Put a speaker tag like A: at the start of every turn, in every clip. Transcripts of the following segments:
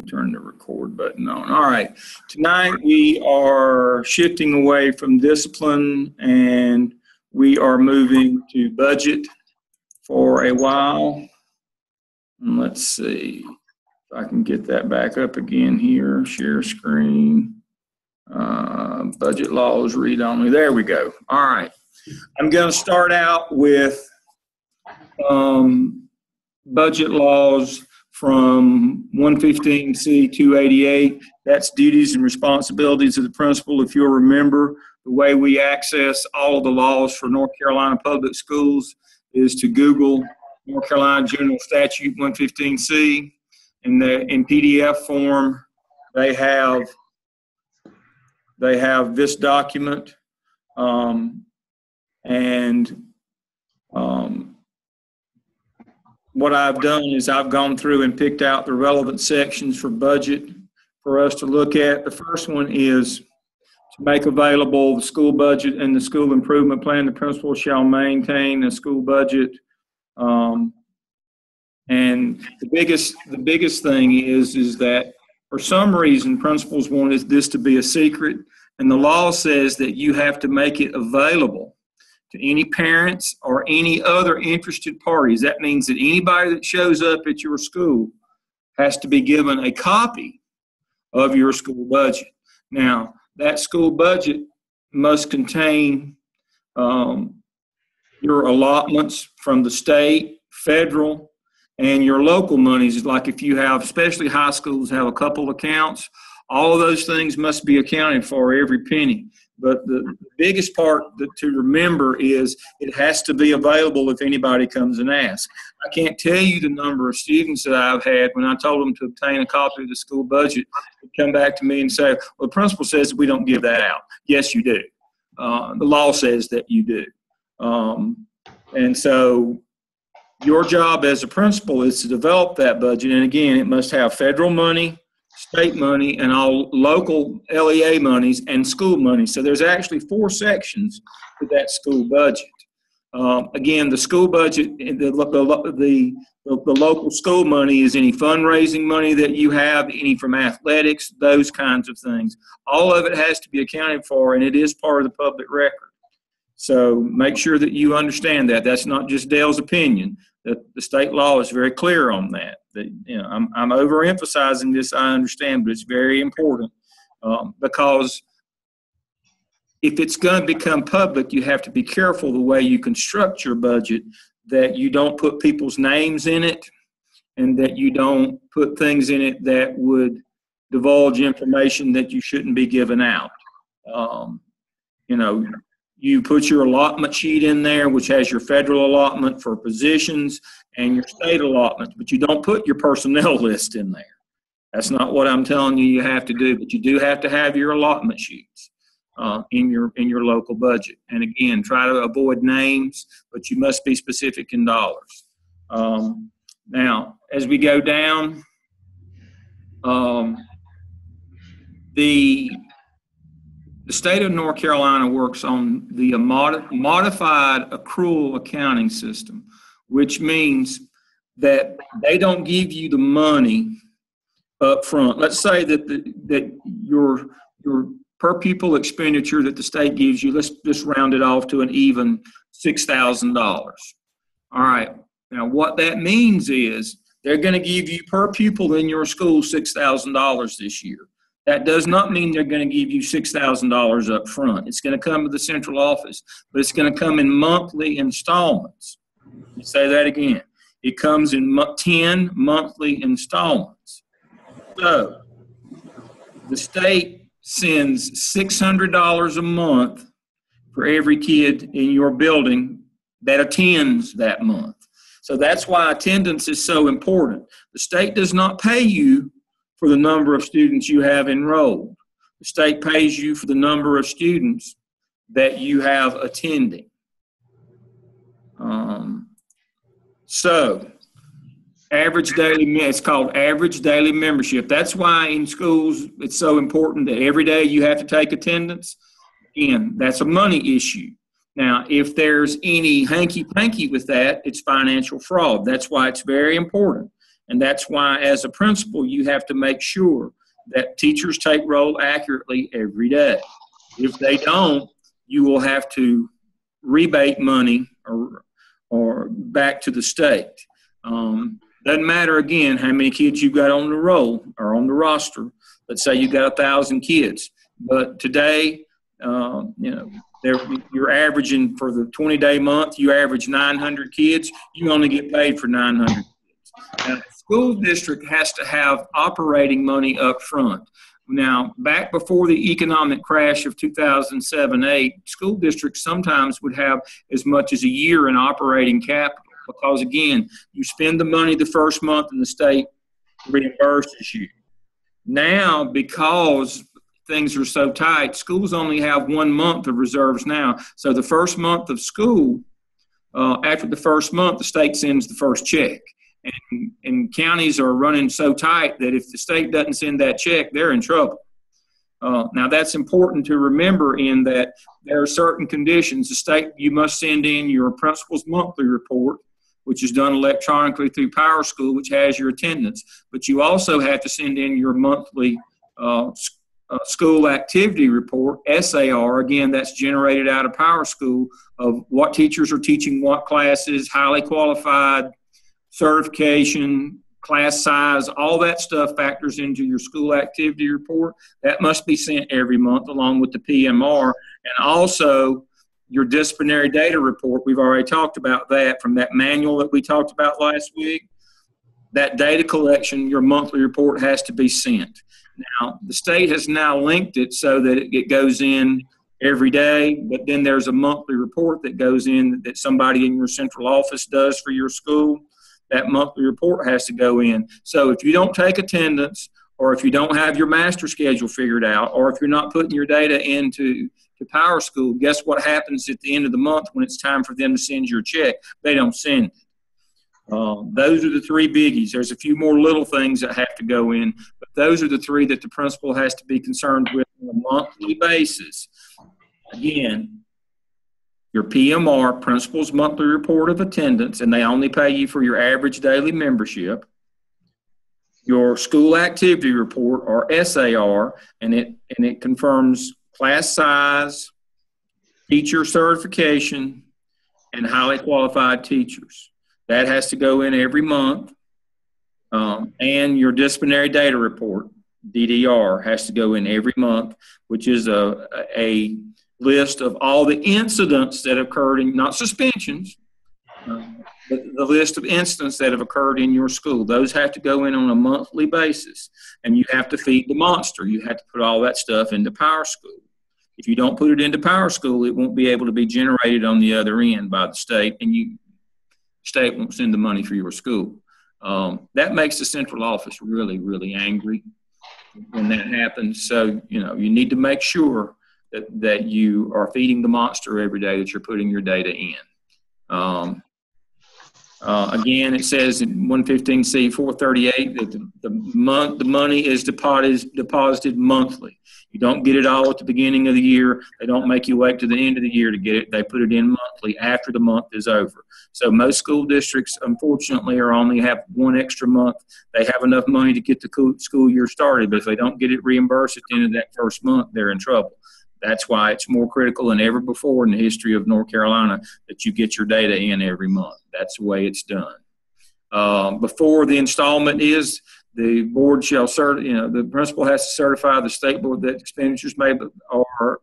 A: turn the record button on. All right. Tonight we are shifting away from discipline and we are moving to budget for a while. And let's see if I can get that back up again here. Share screen. Budget laws, read only. There we go. All right. I'm going to start out with budget laws from 115C 288. That's duties and responsibilities of the principal. If you'll remember, the way we access all of the laws for North Carolina public schools is to Google North Carolina General Statute 115C. In PDF form, they have this document, what I've done is I've gone through and picked out the relevant sections for budget for us to look at. The first one is to make available the school budget and the school improvement plan. The principal shall maintain a school budget. And the biggest thing is that for some reason principals wanted this to be a secret, and the law says that you have to make it available to any parents or any other interested parties. That means that anybody that shows up at your school has to be given a copy of your school budget. Now, that school budget must contain your allotments from the state, federal, and your local monies. Like if you have, especially high schools, have a couple accounts, all of those things must be accounted for, every penny. But the biggest part to remember is it has to be available if anybody comes and asks. I can't tell you the number of students that I've had when I told them to obtain a copy of the school budget, they come back to me and say, well, the principal says we don't give that out. Yes, you do. The law says that you do. And so your job as a principal is to develop that budget. And again, it must have federal money, state money, and all local LEA monies and school money. So there's actually 4 sections to that school budget. Again, the school budget, the local school money is any fundraising money that you have, any from athletics, those kinds of things. All of it has to be accounted for, and it is part of the public record. So make sure that you understand that. That's not just Dale's opinion. That the state law is very clear on that. I'm overemphasizing this, I understand, but it's very important because if it's going to become public, you have to be careful the way you construct your budget, that you don't put people's names in it and that you don't put things in it that would divulge information that you shouldn't be giving out. You put your allotment sheet in there, which has your federal allotment for positions and your state allotment, but you don't put your personnel list in there. That's not what I'm telling you have to do, but you do have to have your allotment sheets in your local budget. And again, try to avoid names, but you must be specific in dollars. Now, as we go down, the state of North Carolina works on the modified accrual accounting system, which means that they don't give you the money up front. Let's say that your per pupil expenditure that the state gives you, let's just round it off to an even $6,000. All right. Now, what that means is they're going to give you per pupil in your school $6,000 this year. That does not mean they're going to give you $6,000 up front. It's going to come to the central office, but it's going to come in monthly installments. Let me say that again. It comes in 10 monthly installments. So the state sends $600 a month for every kid in your building that attends that month. So that's why attendance is so important. The state does not pay you for the number of students you have enrolled. The state pays you for the number of students that you have attending. So average daily, it's called average daily membership. That's why in schools it's so important that every day you have to take attendance. Again, that's a money issue. Now, if there's any hanky-panky with that, it's financial fraud. That's why it's very important. And that's why, as a principal, you have to make sure that teachers take roll accurately every day. If they don't, you will have to rebate money or back to the state. Doesn't matter, again, how many kids you got on the roll or on the roster. Let's say you got 1,000 kids. But today, you're averaging for the 20-day month, you average 900 kids. You only get paid for 900 kids. Now, the school district has to have operating money up front. Now, back before the economic crash of 2007-8, school districts sometimes would have as much as a year in operating capital because, again, you spend the money the first month and the state reimburses you. Now, because things are so tight, schools only have 1 month of reserves now. So the first month of school, after the first month, the state sends the first check. And counties are running so tight that if the state doesn't send that check, they're in trouble. Now, that's important to remember in that there are certain conditions. The state, you must send in your principal's monthly report, which is done electronically through PowerSchool, which has your attendance. But you also have to send in your monthly school activity report, SAR. Again, that's generated out of PowerSchool of what teachers are teaching what classes, highly qualified, certification, class size, all that stuff factors into your school activity report. That must be sent every month along with the PMR. And also your disciplinary data report. We've already talked about that from that manual that we talked about last week. That data collection, your monthly report has to be sent. Now, the state has now linked it so that it goes in every day, but then there's a monthly report that goes in that somebody in your central office does for your school. That monthly report has to go in. So if you don't take attendance, or if you don't have your master schedule figured out, or if you're not putting your data into PowerSchool, guess what happens at the end of the month when it's time for them to send your check? They don't send it. Those are the three biggies. There's a few more little things that have to go in, but those are the three that the principal has to be concerned with on a monthly basis. Again, your PMR, Principal's Monthly Report of Attendance, and they only pay you for your average daily membership. Your School Activity Report, or SAR, and it confirms class size, teacher certification, and highly qualified teachers. That has to go in every month. And your Disciplinary Data Report, DDR, has to go in every month, which is a list of all the incidents that occurred in, not suspensions, but the list of incidents that have occurred in your school. Those have to go in on a monthly basis, and you have to feed the monster. You have to put all that stuff into PowerSchool. If you don't put it into PowerSchool, it won't be able to be generated on the other end by the state, and state won't send the money for your school. That makes the central office really, really angry when that happens. So, you need to make sure that you are feeding the monster every day, that you're putting your data in. Again, it says in 115C 438 that the money is deposited monthly. You don't get it all at the beginning of the year. They don't make you wait to the end of the year to get it. They put it in monthly after the month is over. So most school districts, unfortunately, only have one extra month. They have enough money to get the school year started, but if they don't get it reimbursed at the end of that first month, they're in trouble. That's why it's more critical than ever before in the history of North Carolina that you get your data in every month. That's the way it's done. Before the installment is, the board shall the principal has to certify the state board that expenditures made are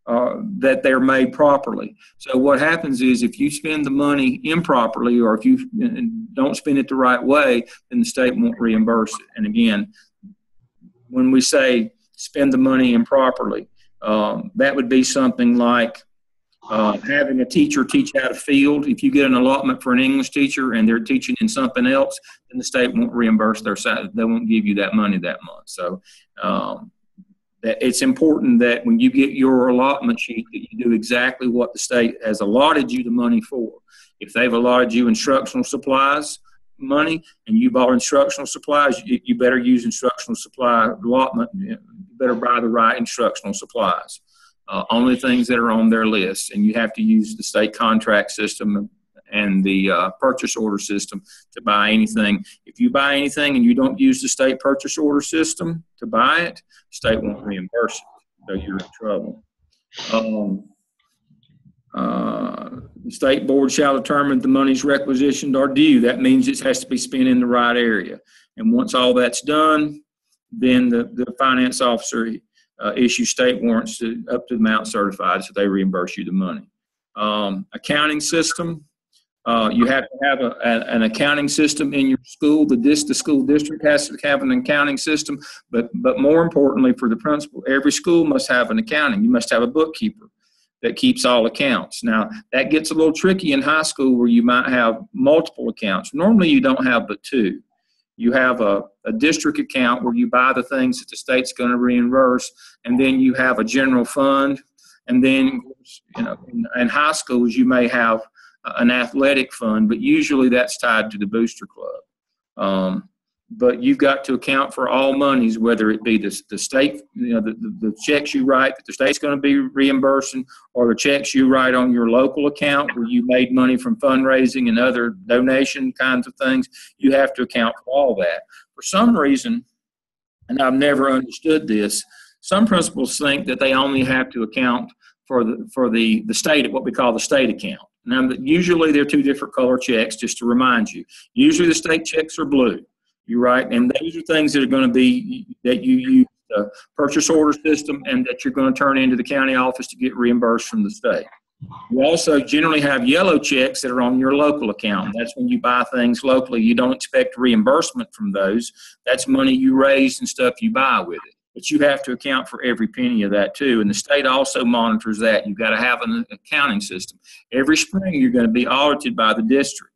A: that they're made properly. So what happens is if you spend the money improperly, or if you don't spend it the right way, then the state won't reimburse it. And again, when we say spend the money improperly, that would be something like having a teacher teach out of field. If you get an allotment for an English teacher and they're teaching in something else, then the state won't reimburse their side. They won't give you that money that month. So it's important that when you get your allotment sheet that you do exactly what the state has allotted you the money for. If they've allotted you instructional supplies money and you bought instructional supplies, you better use instructional supply allotment. You better buy the right instructional supplies. Only things that are on their list, and you have to use the state contract system and the purchase order system to buy anything. If you buy anything and you don't use the state purchase order system to buy it, the state won't reimburse it, so you're in trouble. The state board shall determine the monies requisitioned are due. That means it has to be spent in the right area. And once all that's done, then the finance officer issues state warrants up to the amount certified, so they reimburse you the money. Accounting system. You have to have an accounting system in your school. The school district has to have an accounting system, but more importantly for the principal, every school must have an accounting. You must have a bookkeeper that keeps all accounts. Now, that gets a little tricky in high school where you might have multiple accounts. Normally, you don't have but two. You have a district account where you buy the things that the state's going to reimburse, and then you have a general fund. And then, in high schools, you may have an athletic fund, but usually that's tied to the booster club. But you've got to account for all monies, whether it be the state, the checks you write that the state's going to be reimbursing, or the checks you write on your local account where you made money from fundraising and other donation kinds of things. You have to account for all that. For some reason, and I've never understood this, some principals think that they only have to account for the state, what we call the state account. Now, usually they're two different color checks, just to remind you. Usually the state checks are blue. You're right, and those are things that are going to be that you use the purchase order system and that you're going to turn into the county office to get reimbursed from the state. You also generally have yellow checks that are on your local account. That's when you buy things locally. You don't expect reimbursement from those. That's money you raised and stuff you buy with it. But you have to account for every penny of that too, and the state also monitors that. You've got to have an accounting system. Every spring you're going to be audited by the district.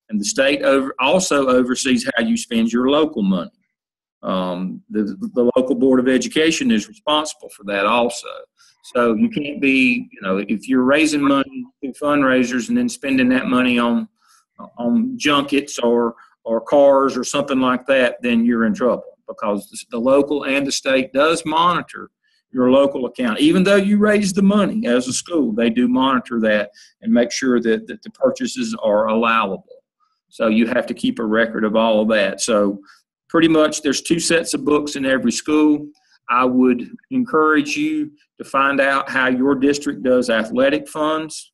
A: And the state also oversees how you spend your local money. The local board of education is responsible for that also. So you can't be, if you're raising money through fundraisers and then spending that money on junkets or cars or something like that, then you're in trouble, because the local and the state does monitor your local account. Even though you raise the money as a school, they do monitor that and make sure that the purchases are allowable. So you have to keep a record of all of that. So pretty much there's two sets of books in every school. I would encourage you to find out how your district does athletic funds,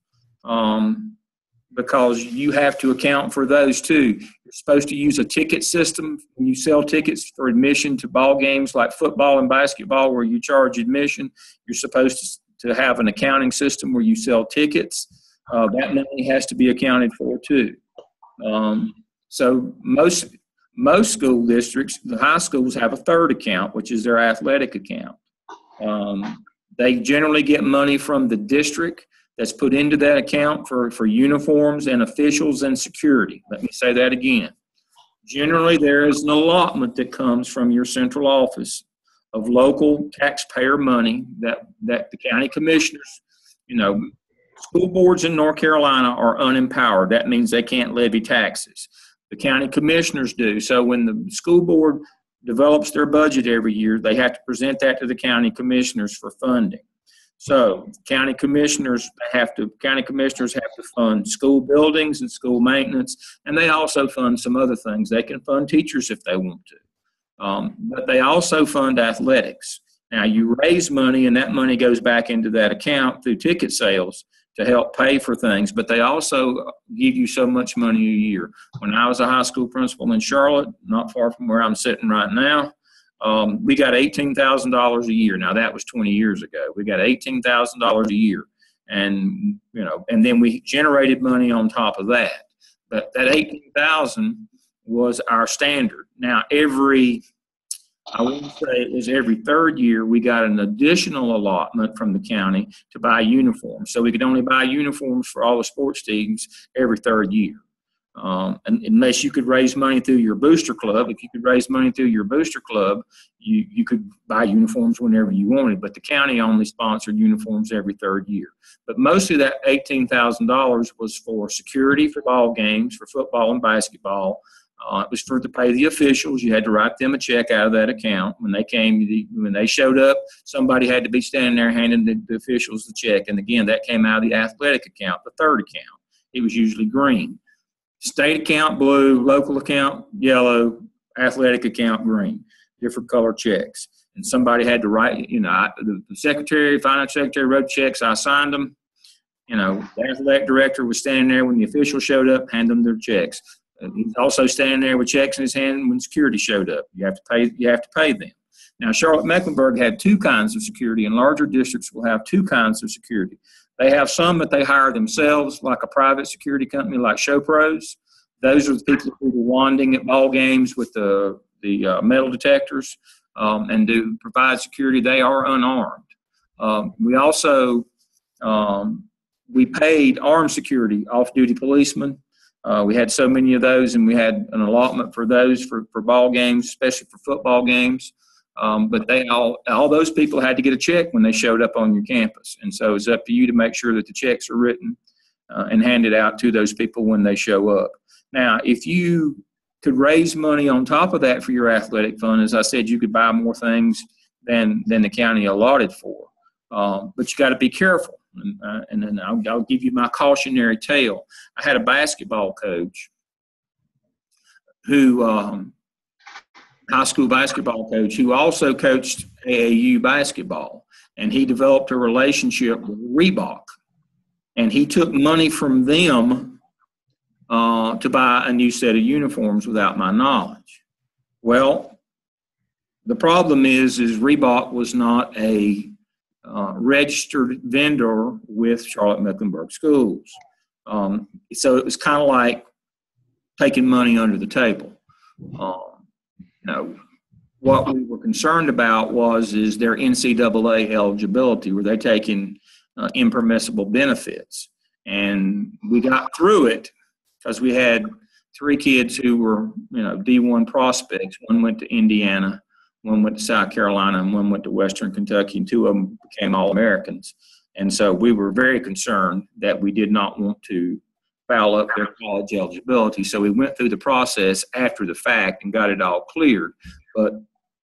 A: because you have to account for those too. You're supposed to use a ticket system when you sell tickets for admission to ball games like football and basketball where you charge admission. You're supposed to have an accounting system where you sell tickets. That money has to be accounted for too. So most school districts, the high schools, have a third account, which is their athletic account. They generally get money from the district that's put into that account for uniforms and officials and security. Let me say that again. Generally, there is an allotment that comes from your central office of local taxpayer money that the county commissioners, school boards in North Carolina are unempowered. That means they can't levy taxes. The county commissioners do. So when the school board develops their budget every year, they have to present that to the county commissioners for funding. So county commissioners have to fund school buildings and school maintenance, and they also fund some other things. They can fund teachers if they want to, but they also fund athletics. Now you raise money, and that money goes back into that account through ticket sales to help pay for things, but they also give you so much money a year. When I was a high school principal in Charlotte, not far from where I'm sitting right now, we got $18,000 a year. Now that was 20 years ago. We got $18,000 a year, and and then we generated money on top of that. But that $18,000 was our standard. Now I wouldn't say it was every third year, we got an additional allotment from the county to buy uniforms. So we could only buy uniforms for all the sports teams every third year. And unless you could raise money through your booster club. If you could raise money through your booster club, you could buy uniforms whenever you wanted. But the county only sponsored uniforms every third year. But most of that $18,000 was for security for ball games, for football and basketball. It was to pay the officials. You had to write them a check out of that account. When they showed up, somebody had to be standing there handing the officials the check. And again, that came out of the athletic account, the third account. it was usually green. State account, blue. Local account, yellow. Athletic account, green. Different color checks. And somebody had to write, the secretary, finance secretary wrote checks. I signed them. The athletic director was standing there when the official showed up, hand them their checks. He's also standing there with checks in his hand when security showed up. You have to pay them. Now, Charlotte-Mecklenburg had two kinds of security, and larger districts will have two kinds of security. They have some that they hire themselves, like a private security company like Show Pros. Those are the people who are wanding at ball games with the metal detectors and do provide security. They are unarmed. We also we paid armed security, off-duty policemen. We had so many of those, and we had an allotment for those for ball games, especially for football games. But all those people had to get a check when they showed up on your campus. And so it's up to you to make sure that the checks are written and handed out to those people when they show up. Now, if you could raise money on top of that for your athletic fund, as I said, you could buy more things than the county allotted for. But you got to be careful. And then I'll give you my cautionary tale. I had a basketball coach who high school basketball coach who also coached AAU basketball, and he developed a relationship with Reebok, and he took money from them to buy a new set of uniforms without my knowledge. Well, the problem is Reebok was not a registered vendor with Charlotte-Mecklenburg schools. So it was kind of like taking money under the table. What we were concerned about is their NCAA eligibility. Were they taking impermissible benefits? And we got through it because we had three kids who were, D1 prospects. One went to Indiana, one went to South Carolina, and one went to Western Kentucky, and two of them became All-Americans. And so we were very concerned that we did not want to foul up their college eligibility. So we went through the process after the fact and got it all cleared. But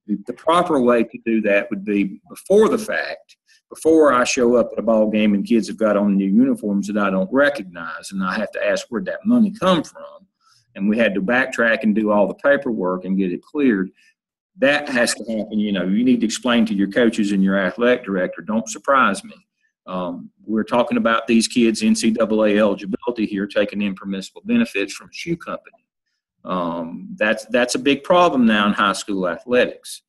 A: the proper way to do that would be before the fact, before I show up at a ball game and kids have got on new uniforms that I don't recognize, and I have to ask where'd that money come from. And we had to backtrack and do all the paperwork and get it cleared. That has to happen. You need to explain to your coaches and your athletic director, don't surprise me. We're talking about these kids' NCAA eligibility here, taking impermissible benefits from a shoe company. That's a big problem now in high school athletics.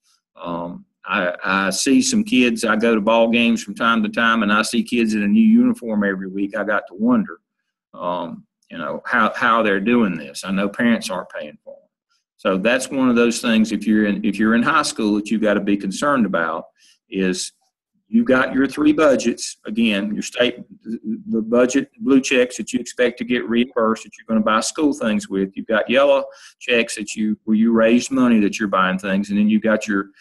A: I see some kids, I go to ball games from time to time, and I see kids in a new uniform every week. I got to wonder, how they're doing this. I know parents aren't paying for them. So that's one of those things, if you're in high school, that you've got to be concerned about is you got your three budgets. Again, your state, the budget, blue checks that you expect to get reimbursed that you're going to buy school things with. You've got yellow checks where you raised money that you're buying things, and then you've got your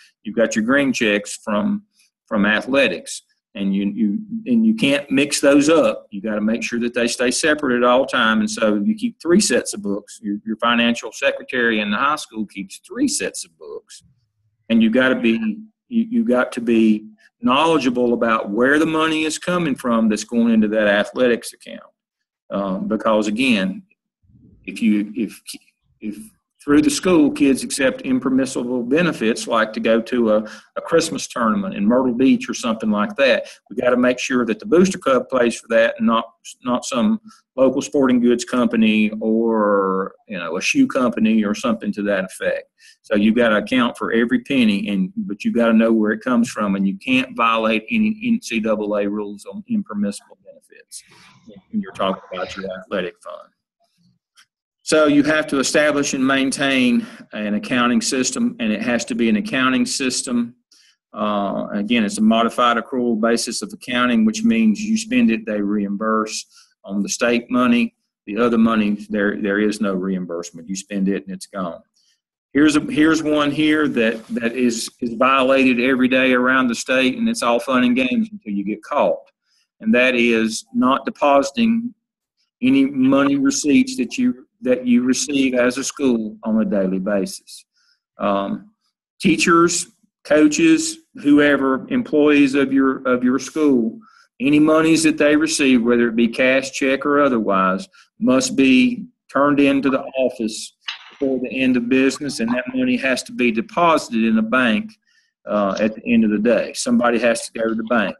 A: green checks from athletics. And you can't mix those up. You got to make sure that they stay separate at all time. And so you keep three sets of books. Your financial secretary in the high school keeps three sets of books, and you got to be knowledgeable about where the money is coming from that's going into that athletics account. Because again, if through the school, kids accept impermissible benefits like to go to a Christmas tournament in Myrtle Beach or something like that. We got to make sure that the Booster Club pays for that and not some local sporting goods company or a shoe company or something to that effect. So you've got to account for every penny, but you've got to know where it comes from, and you can't violate any NCAA rules on impermissible benefits when you're talking about your athletic fund. So you have to establish and maintain an accounting system, and it has to be an accounting system. Again, it's a modified accrual basis of accounting, which means you spend it, they reimburse. On the state money, the other money, there is no reimbursement. You spend it and it's gone. Here's one here that is violated every day around the state, and it's all fun and games until you get caught. And that is not depositing any money receipts that you receive as a school on a daily basis. Teachers, coaches, whoever, employees of your school any monies that they receive, whether it be cash, check, or otherwise, must be turned into the office before the end of business, and that money has to be deposited in a bank at the end of the day. Somebody has to go to the bank.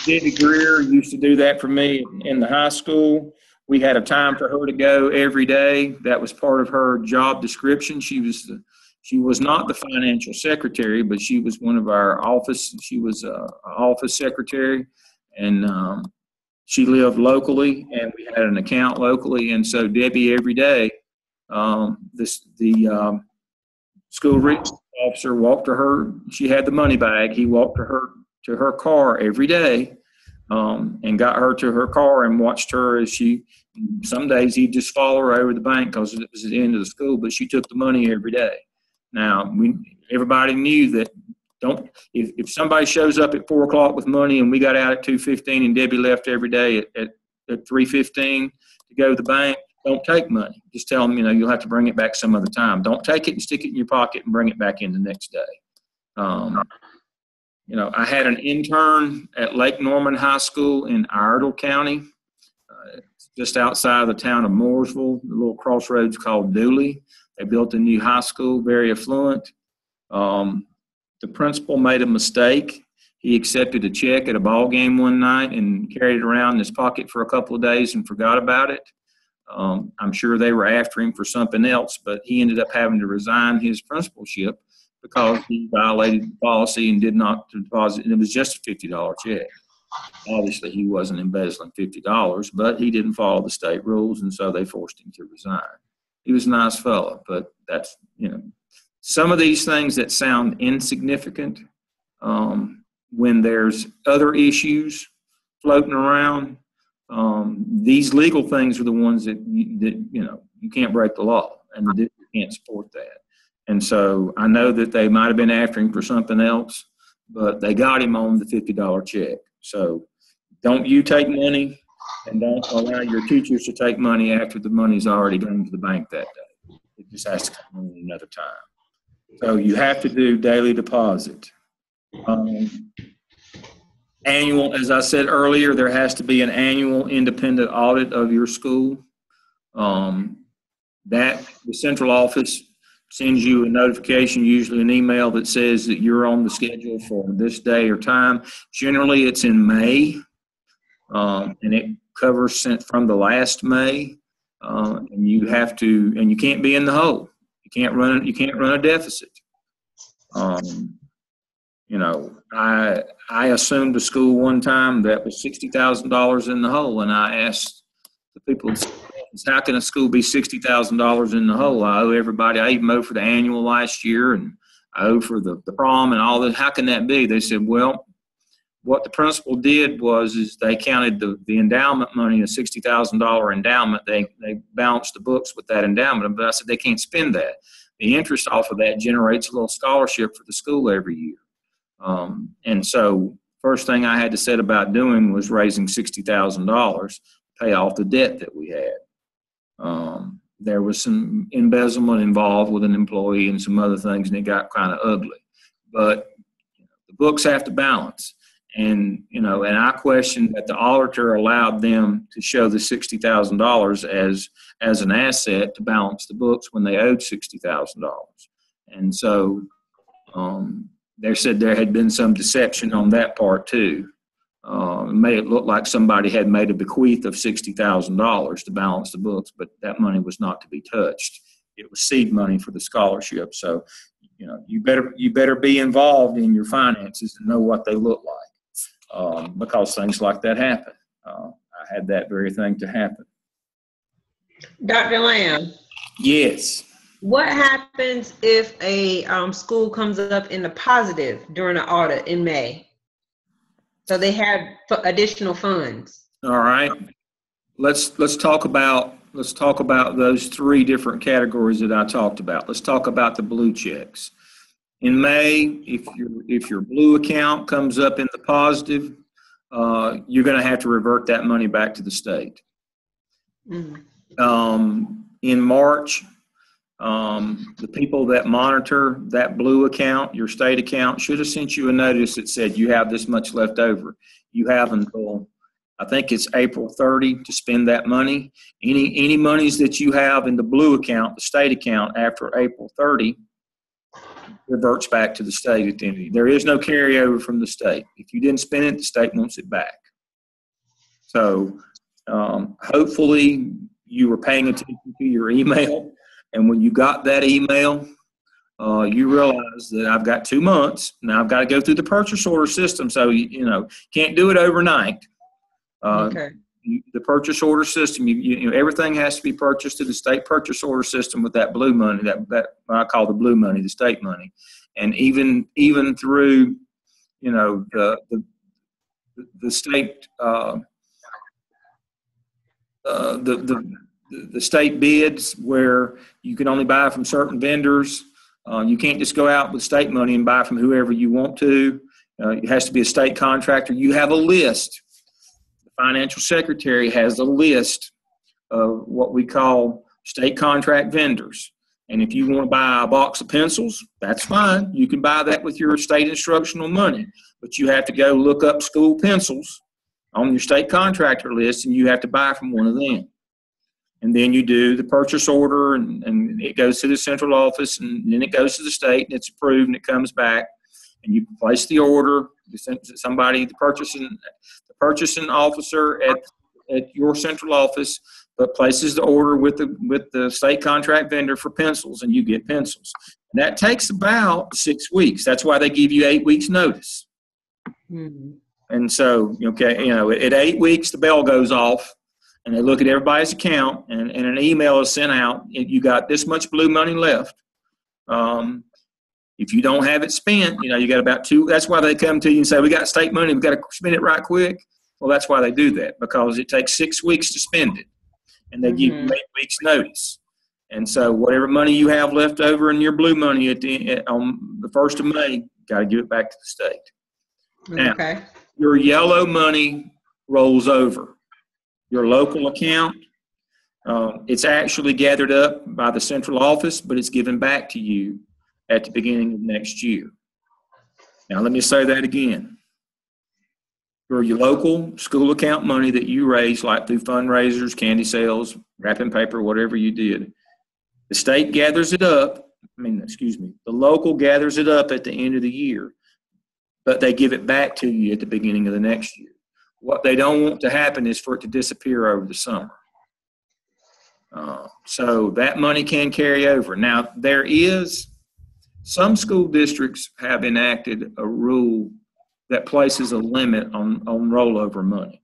A: Debbie Greer used to do that for me in the high school. We had a time for her to go every day. That was part of her job description. She was not the financial secretary, but she was one of our office. She was an office secretary, and she lived locally, and we had an account locally. And so Debbie every day, the school resource officer walked to her. She had the money bag. He walked to her car every day, and got her to her car and watched her as some days he'd just follow her over the bank because it was the end of the school, but she took the money every day. Now, everybody knew that if somebody shows up at 4 o'clock with money and we got out at 2:15 and Debbie left every day at 3:15 to go to the bank, don't take money. Just tell them, you'll have to bring it back some other time. Don't take it and stick it in your pocket and bring it back in the next day. I had an intern at Lake Norman High School in Iredell County, just outside of the town of Mooresville, the little crossroads called Dooley. They built a new high school, very affluent. The principal made a mistake. He accepted a check at a ball game one night and carried it around in his pocket for a couple of days and forgot about it. I'm sure they were after him for something else, but he ended up having to resign his principalship because he violated the policy and did not deposit. And it was just a $50 check. Obviously, he wasn't embezzling $50, but he didn't follow the state rules, and so they forced him to resign. He was a nice fellow, but that's, some of these things that sound insignificant, when there's other issues floating around, these legal things are the ones that you can't break the law, and the district can't support that. And so I know that they might have been after him for something else, but they got him on the $50 check. So don't you take money, and don't allow your teachers to take money after the money's already gone to the bank that day. It just has to come in another time. So you have to do daily deposit. Annual, as I said earlier, there has to be an annual independent audit of your school. The central office sends you a notification, usually an email that says that you're on the schedule for this day or time. Generally, it's in May, and it covers from the last May. And you can't be in the hole. You can't run a deficit. I assumed a school one time that was $60,000 in the hole, and I asked the people, how can a school be $60,000 in the hole? I owe everybody. I even owe for the annual last year, and I owe for the prom and all that. How can that be? They said, well, what the principal did is they counted the endowment money, a $60,000 endowment. They balanced the books with that endowment, but I said they can't spend that. The interest off of that generates a little scholarship for the school every year. And so first thing I had to set about doing was raising $60,000 to pay off the debt that we had. There was some embezzlement involved with an employee and some other things, and it got kind of ugly. But the books have to balance. And I questioned that the auditor allowed them to show the $60,000 as an asset to balance the books when they owed $60,000. And so they said there had been some deception on that part too. It made it look like somebody had made a bequeath of $60,000 to balance the books, but that money was not to be touched. It was seed money for the scholarship. So, you better be involved in your finances and know what they look like, because things like that happen. I had that very thing to happen.
B: Dr. Lamb.
A: Yes.
B: What happens if a school comes up in the positive during an audit in May? So they have additional funds.
A: All right. Let's talk about those three different categories that I talked about. Let's talk about the blue checks. In May, if your blue account comes up in the positive, you're going to have to revert that money back to the state. Mm-hmm. In March, The people that monitor that blue account, your state account, should have sent you a notice that said you have this much left over. You have until, I think it's April 30 to spend that money. Any monies that you have in the blue account, the state account, after April 30 reverts back to the state at the end of the year. There is no carryover from the state. If you didn't spend it, the state wants it back. So hopefully you were paying attention to your email, and when you got that email, you realize that I've got 2 months. Now I've got to go through the purchase order system, so you know, can't do it overnight.
B: Okay.
A: The purchase order system, you know, everything has to be purchased to the state purchase order system with that blue money, that I call the blue money, the state money, and even through, you know, the state the state bids where you can only buy from certain vendors. You can't just go out with state money and buy from whoever you want to. It has to be a state contractor. You have a list. Financial secretary has a list of what we call state contract vendors. And if you want to buy a box of pencils, that's fine. You can buy that with your state instructional money. But you have to go look up school pencils on your state contractor list, and you have to buy from one of them. And then you do the purchase order, and it goes to the central office, and then it goes to the state, and it's approved, and it comes back. And you place the order. Somebody, the purchasing officer at your central office, but places the order with the state contract vendor for pencils, and you get pencils. And that takes about 6 weeks. That's why they give you 8 weeks notice. Mm-hmm. And so, okay, you know, at 8 weeks the bell goes off, and they look at everybody's account, and an email is sent out. You got this much blue money left. If you don't have it spent, you know, you got about 2. That's why they come to you and say, we got state money, we got to spend it right quick. Well, that's why they do that, because it takes 6 weeks to spend it, and they give you 8 weeks notice. And so whatever money you have left over in your blue money on the 1st of May, got to give it back to the state. Now, your yellow money rolls over. Your local account, it's actually gathered up by the central office, but it's given back to you at the beginning of next year. Now, let me say that again. Your local school account money that you raise, like through fundraisers, candy sales, wrapping paper, whatever you did, the state gathers it up. The local gathers it up at the end of the year, but they give it back to you at the beginning of the next year. What they don't want to happen is for it to disappear over the summer. So that money can carry over. Now, some school districts have enacted a rule that places a limit on rollover money.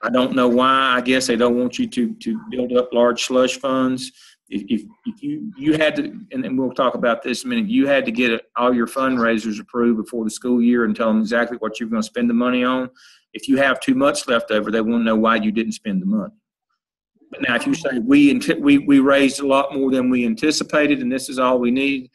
A: I don't know why. I guess they don't want you to build up large slush funds. If you had to, and then we'll talk about this in a minute, you had to get all your fundraisers approved before the school year and tell them exactly what you're going to spend the money on. If you have too much left over, they want to know why you didn't spend the money. But now, if you say we raised a lot more than we anticipated, and this is all we need,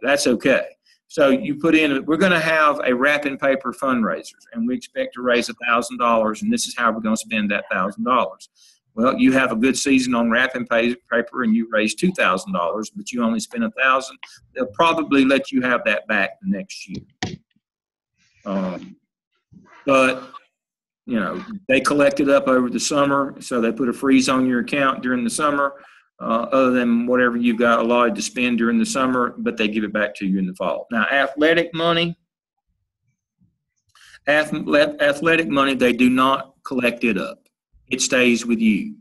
A: that's okay. So you put in, we're going to have a wrapping paper fundraiser, and we expect to raise $1,000, and this is how we're going to spend that $1,000. Well, you have a good season on wrapping paper, and you raise $2,000, but you only spend $1,000. They'll probably let you have that back the next year. But you know, they collect it up over the summer, so they put a freeze on your account during the summer, other than whatever you've got allotted to spend during the summer, but they give it back to you in the fall. Now, athletic money, they do not collect it up. It stays with you.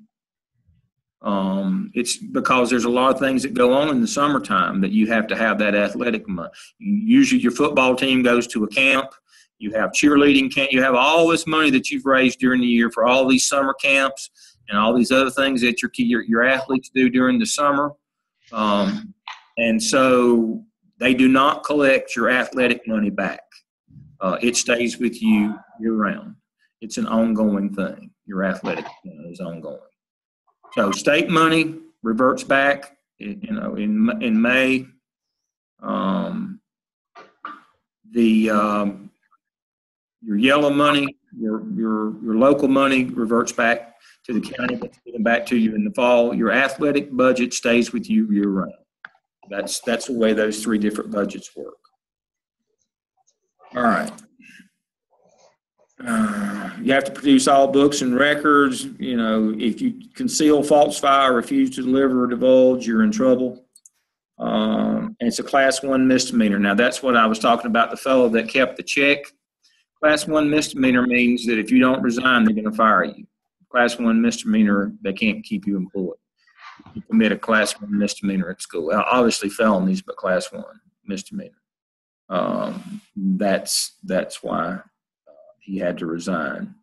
A: It's because there's a lot of things that go on in the summertime that you have to have that athletic money. Usually your football team goes to a camp. You have cheerleading camp. You have all this money that you've raised during the year for all these summer camps and all these other things that your athletes do during the summer. And so they do not collect your athletic money back. It stays with you year round. It's an ongoing thing. Your athletic is ongoing. So state money reverts back, in May. Your yellow money your local money reverts back to the county, but given back to you in the fall. Your athletic budget stays with you year round. That's the way those three different budgets work. All right. You have to produce all books and records. You know, if you conceal, falsify, or refuse to deliver or divulge, you're in trouble. And it's a class 1 misdemeanor. Now, that's what I was talking about, the fellow that kept the check. Class 1 misdemeanor means that if you don't resign, they're going to fire you. Class 1 misdemeanor, they can't keep you employed. You commit a class 1 misdemeanor at school. Well, obviously felonies, but class 1 misdemeanor. That's why he had to resign.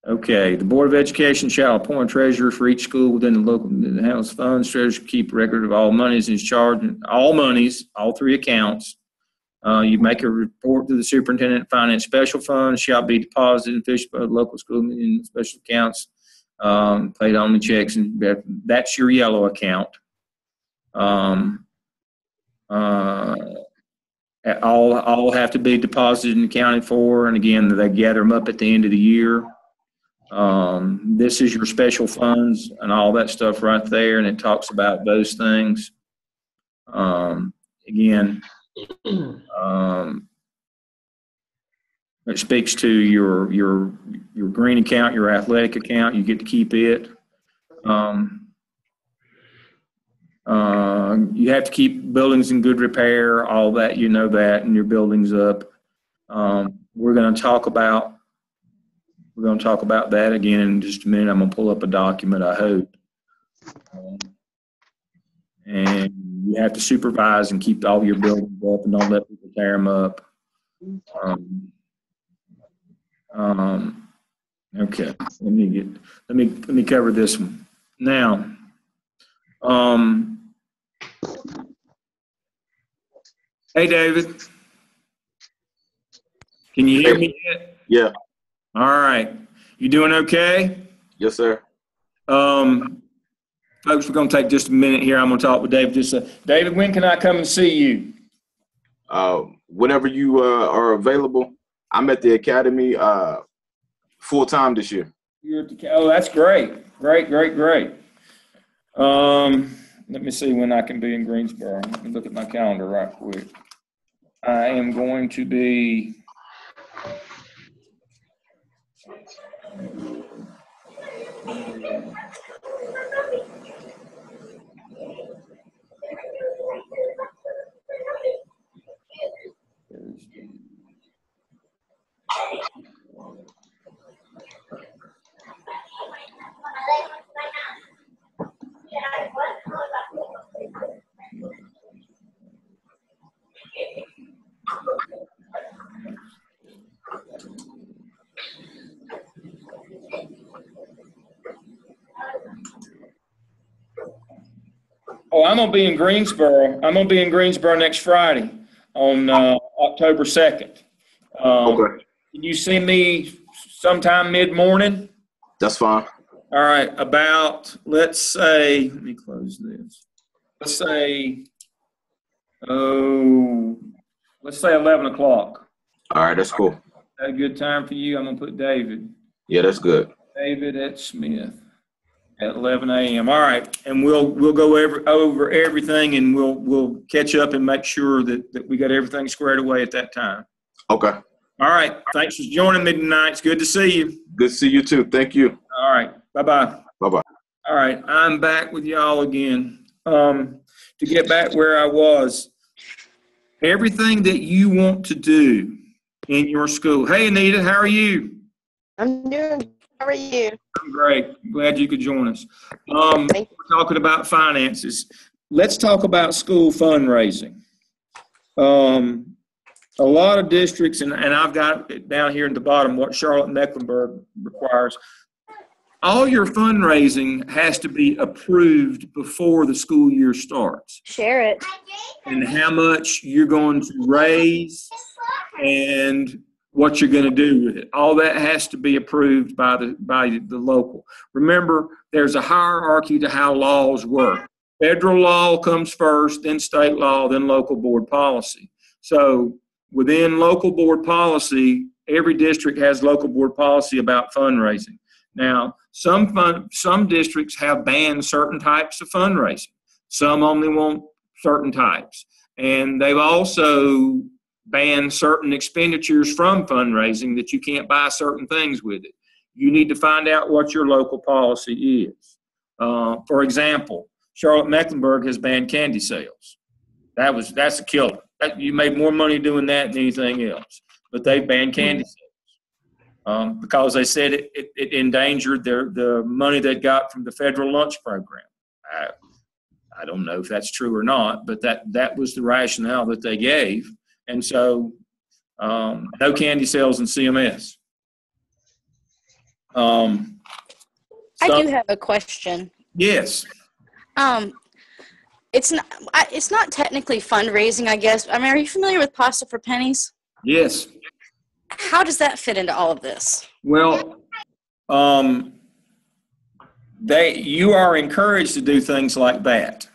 A: Okay, the Board of Education shall appoint treasurer for each school within the local house funds. Treasurer keep record of all monies and is charged, all monies, all three accounts. You make a report to the superintendent of finance. Special funds shall be deposited in Fishbone local school in special accounts, paid only checks, and that's your yellow account. All have to be deposited and accounted for, and again, they gather them up at the end of the year. This is your special funds and all that stuff right there, and it talks about those things. Again, it speaks to your green account, your athletic account. You get to keep it. You have to keep buildings in good repair, all that, you know that, and your buildings up. We're going to talk about that again in just a minute. I'm going to pull up a document, I hope. And you have to supervise and keep all your buildings up and don't let people tear them up. Okay, let me cover this one now. Hey, David. Can you hear me yet?
C: Yeah.
A: All right. You doing okay?
C: Yes, sir.
A: Folks, we're going to take just a minute here. I'm going to talk with David. David, when can I come and see you?
C: Whenever you are available. I'm at the academy full-time this year.
A: You're at the, oh, that's great. Great. Let me see when I can be in Greensboro. Let me look at my calendar right quick. I am going to be I'm going to be in Greensboro. I'm going to be in Greensboro next Friday on October 2nd.
C: Okay.
A: Can you see me sometime mid-morning?
C: That's fine.
A: All right. About, let's say, let me close this. Let's say 11 o'clock.
C: All right, that's cool.
A: Is that a good time for you? I'm going to put David.
C: Yeah, that's good.
A: David at Smith at 11 a.m. All right, and we'll go over everything, and we'll catch up and make sure that we got everything squared away at that time.
C: Okay.
A: All right. Thanks for joining me tonight. It's good to see you.
C: Good to see you too. Thank you.
A: All right. Bye-bye.
C: Bye-bye.
A: All right. I'm back with y'all again. To get back where I was, everything that you want to do in your school. Hey, Anita, how are you?
D: I'm doing good. How are you?
A: I'm great. Glad you could join us. We're talking about finances. Let's talk about school fundraising. A lot of districts, and I've got it down here at the bottom, what Charlotte Mecklenburg requires. All your fundraising has to be approved before the school year starts.
D: Share it.
A: And how much you're going to raise and what you're going to do with it. All that has to be approved by the local. Remember, there's a hierarchy to how laws work. Federal law comes first, then state law, then local board policy. So within local board policy, every district has local board policy about fundraising. Now, some districts have banned certain types of fundraising. Some only want certain types. And they've also banned certain expenditures from fundraising, that you can't buy certain things with it. You need to find out what your local policy is. For example, Charlotte-Mecklenburg has banned candy sales. That's a killer. You made more money doing that than anything else. But they banned candy sales because they said it endangered the money they got from the federal lunch program. I don't know if that's true or not, but that was the rationale that they gave. And so no candy sales in CMS.
E: I do have a question.
A: Yes.
E: It's not technically fundraising, I guess. I mean, are you familiar with Pasta for Pennies?
A: Yes.
E: How does that fit into all of this?
A: Well, you are encouraged to do things like that,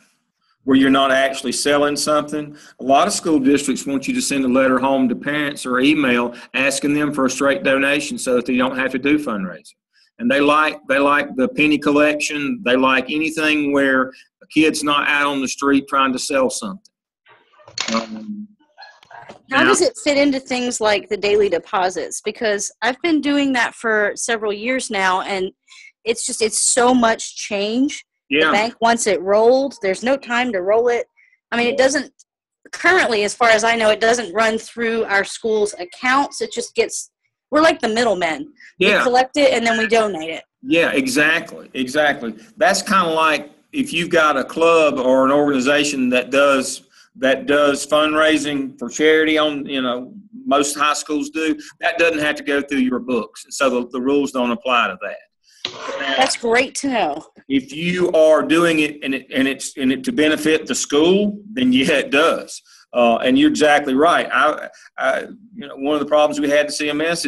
A: where you're not actually selling something. A lot of school districts want you to send a letter home to parents or email asking them for a straight donation so that they don't have to do fundraising. And they like the penny collection. They like anything where a kid's not out on the street trying to sell something.
E: How does it fit into things like the daily deposits? Because I've been doing that for several years now, and it's so much change.
A: Yeah.
E: The bank wants it rolled. There's no time to roll it. I mean, it doesn't currently, as far as I know, it doesn't run through our school's accounts. It just we're like the middlemen.
A: Yeah.
E: We collect it and then we donate it.
A: Yeah, exactly. That's kind of like if you've got a club or an organization that does fundraising for charity most high schools do, that doesn't have to go through your books. So the rules don't apply to that. Now,
E: that's great to know.
A: If you are doing it and it's to benefit the school, then yeah, it does. And you're exactly right. One of the problems we had at CMS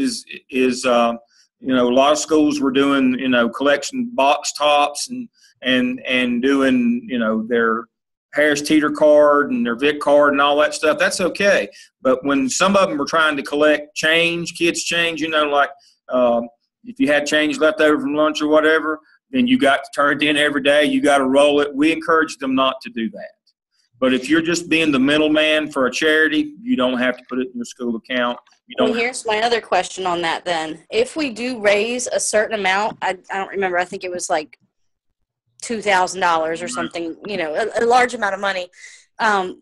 A: is a lot of schools were doing collection box tops and doing their Harris Teeter card and their Vic card and all that stuff. That's okay. But when some of them were trying to collect change, kids change, if you had change left over from lunch or whatever, then you got to turn it in every day. You got to roll it. We encourage them not to do that. But if you're just being the middleman for a charity, you don't have to put it in your school account.
E: Well, here's my other question on that then. If we do raise a certain amount, I don't remember, I think it was like $2,000 or something, a large amount of money,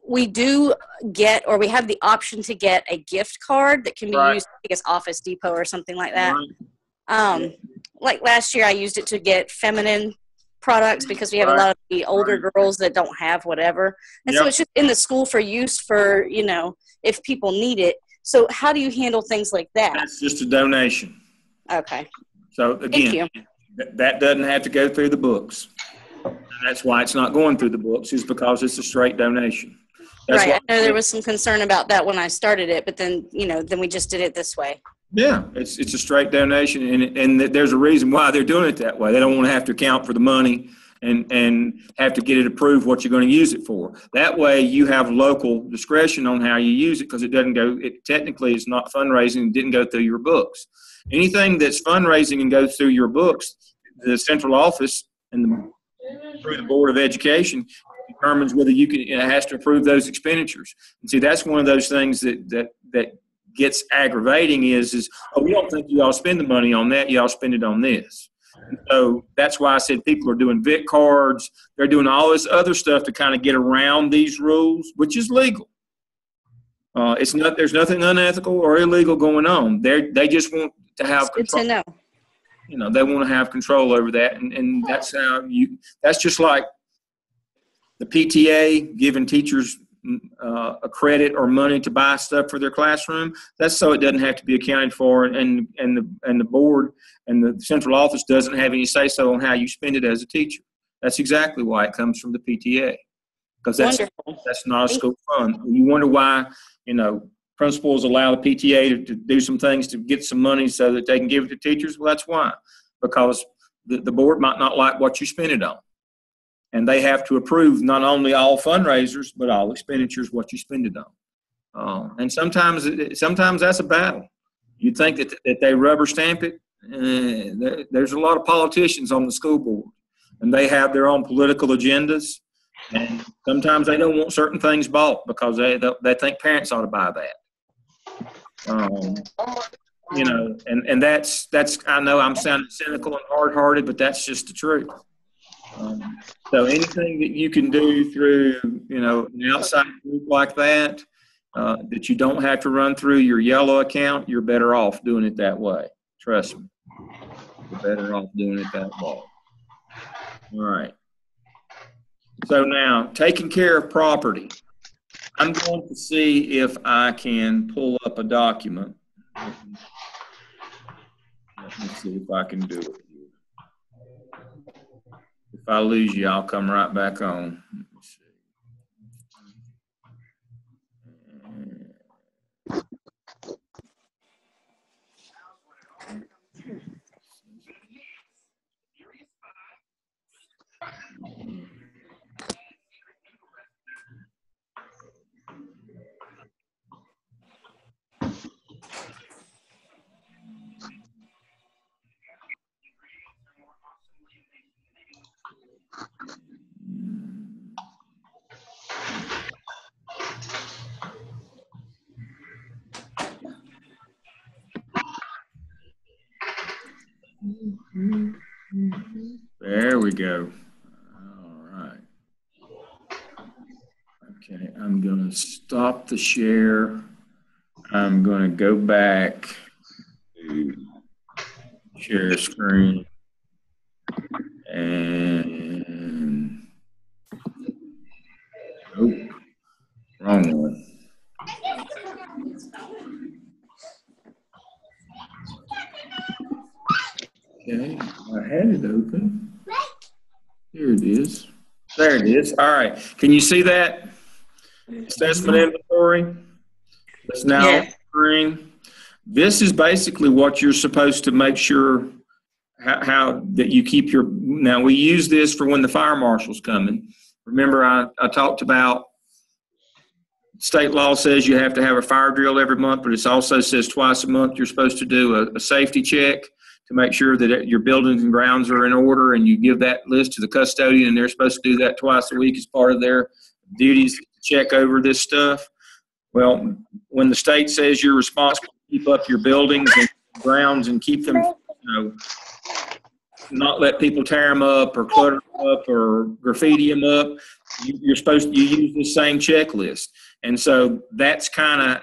E: we do get, or we have the option to get a gift card that can be used, I guess, Office Depot or something like that. Like last year I used it to get feminine products because we have a lot of the older girls that don't have whatever. And so it's just in the school for use for, if people need it. So how do you handle things like that?
A: That's just a donation.
E: Okay.
A: So again, that doesn't have to go through the books. And that's why it's not going through the books, is because it's a straight donation. That's
E: right. I know there was some concern about that when I started it, but then, then we just did it this way.
A: Yeah, it's a straight donation, and there's a reason why they're doing it that way. They don't want to have to account for the money and have to get it approved what you're going to use it for. That way you have local discretion on how you use it, because it technically is not fundraising and didn't go through your books. Anything that's fundraising and goes through your books, the central office and through the Board of Education determines whether it has to approve those expenditures. And see, that's one of those things that gets aggravating is we don't think you all spend the money on that, you all spend it on this. And so that's why I said people are doing Vic cards, they're doing all this other stuff to kind of get around these rules, which is legal. There's nothing unethical or illegal going on. They just want to have control.
E: Good to know.
A: They want to have control over that, and that's that's just like the PTA giving teachers a credit or money to buy stuff for their classroom. That's so it doesn't have to be accounted for, and the board and the central office doesn't have any say so on how you spend it as a teacher. That's exactly why it comes from the PTA, because that's not a school fund. You wonder why principals allow the PTA to do some things to get some money so that they can give it to teachers. Well, that's why, because the board might not like what you spend it on. And they have to approve not only all fundraisers, but all expenditures, what you spend it on. And sometimes that's a battle. You'd think that they rubber stamp it. There's a lot of politicians on the school board, and they have their own political agendas. And sometimes they don't want certain things bought because they think parents ought to buy that. You know, and that's I know I'm sounding cynical and hard-hearted, but that's just the truth. So anything that you can do through, you know, an outside group like that, that you don't have to run through your yellow account, you're better off doing it that way. Trust me. You're better off doing it that way. All right. So now, taking care of property. I'm going to see if I can pull up a document. Let me see if I can do it. If I lose you, I'll come right back on. Let me see. There we go. All right. Okay, I'm going to stop the share. I'm going to go back to share screen. And, oh, wrong one. Okay, I had it open. Here it is. There it is. All right. Can you see that? Assessment inventory. It's now on the screen. This is basically what you're supposed to make sure how that you keep your. Now, we use this for when the fire marshal's coming. Remember, I talked about state law says you have to have a fire drill every month, but it also says twice a month you're supposed to do a safety check to make sure that your buildings and grounds are in order, and you give that list to the custodian, and they're supposed to do that twice a week as part of their duties to check over this stuff. Well, when the state says you're responsible to keep up your buildings and grounds and keep them, you know, not let people tear them up or clutter them up or graffiti them up, you're supposed to use the same checklist. And so that's kind of,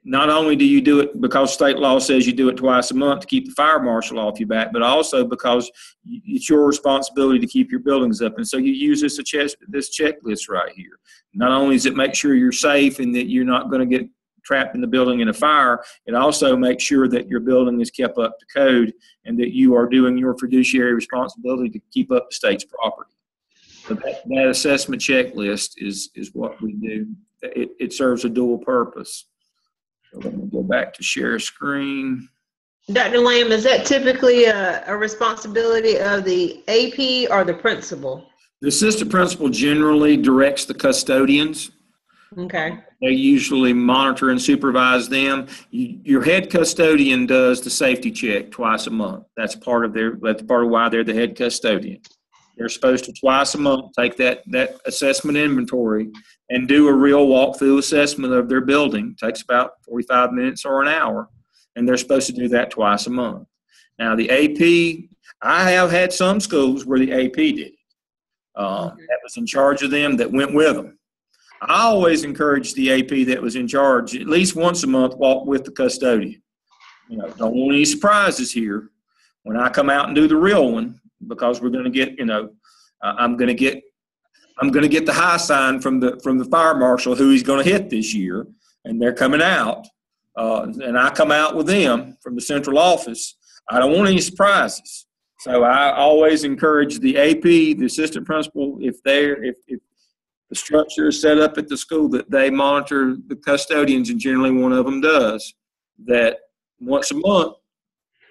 A: not only do you do it because state law says you do it twice a month to keep the fire marshal off your back, but also because it's your responsibility to keep your buildings up. And so you use this checklist right here. Not only does it make sure you're safe and that you're not going to get trapped in the building in a fire, it also makes sure that your building is kept up to code and that you are doing your fiduciary responsibility to keep up the state's property. So that assessment checklist is what we do. It serves a dual purpose. So let me go back to share screen.
B: Dr. Lamb, is that typically a responsibility of the AP or the principal?
A: The assistant principal generally directs the custodians.
B: Okay.
A: They usually monitor and supervise them. Your head custodian does the safety check twice a month. That's part of why they're the head custodian. They're supposed to twice a month take that assessment inventory and do a real walkthrough assessment of their building. It takes about 45 minutes or an hour, and they're supposed to do that twice a month. Now, the AP, I have had some schools where the AP did it. That was in charge of them, that went with them. I always encourage the AP that was in charge at least once a month walk with the custodian. You know, don't want any surprises here when I come out and do the real one, because we're going to get, you know, I'm going to get the high sign from the fire marshal who he's going to hit this year, and they're coming out, and I come out with them from the central office. I don't want any surprises, so I always encourage the AP, the assistant principal, if the structure is set up at the school, that they monitor the custodians, and generally one of them does, that once a month,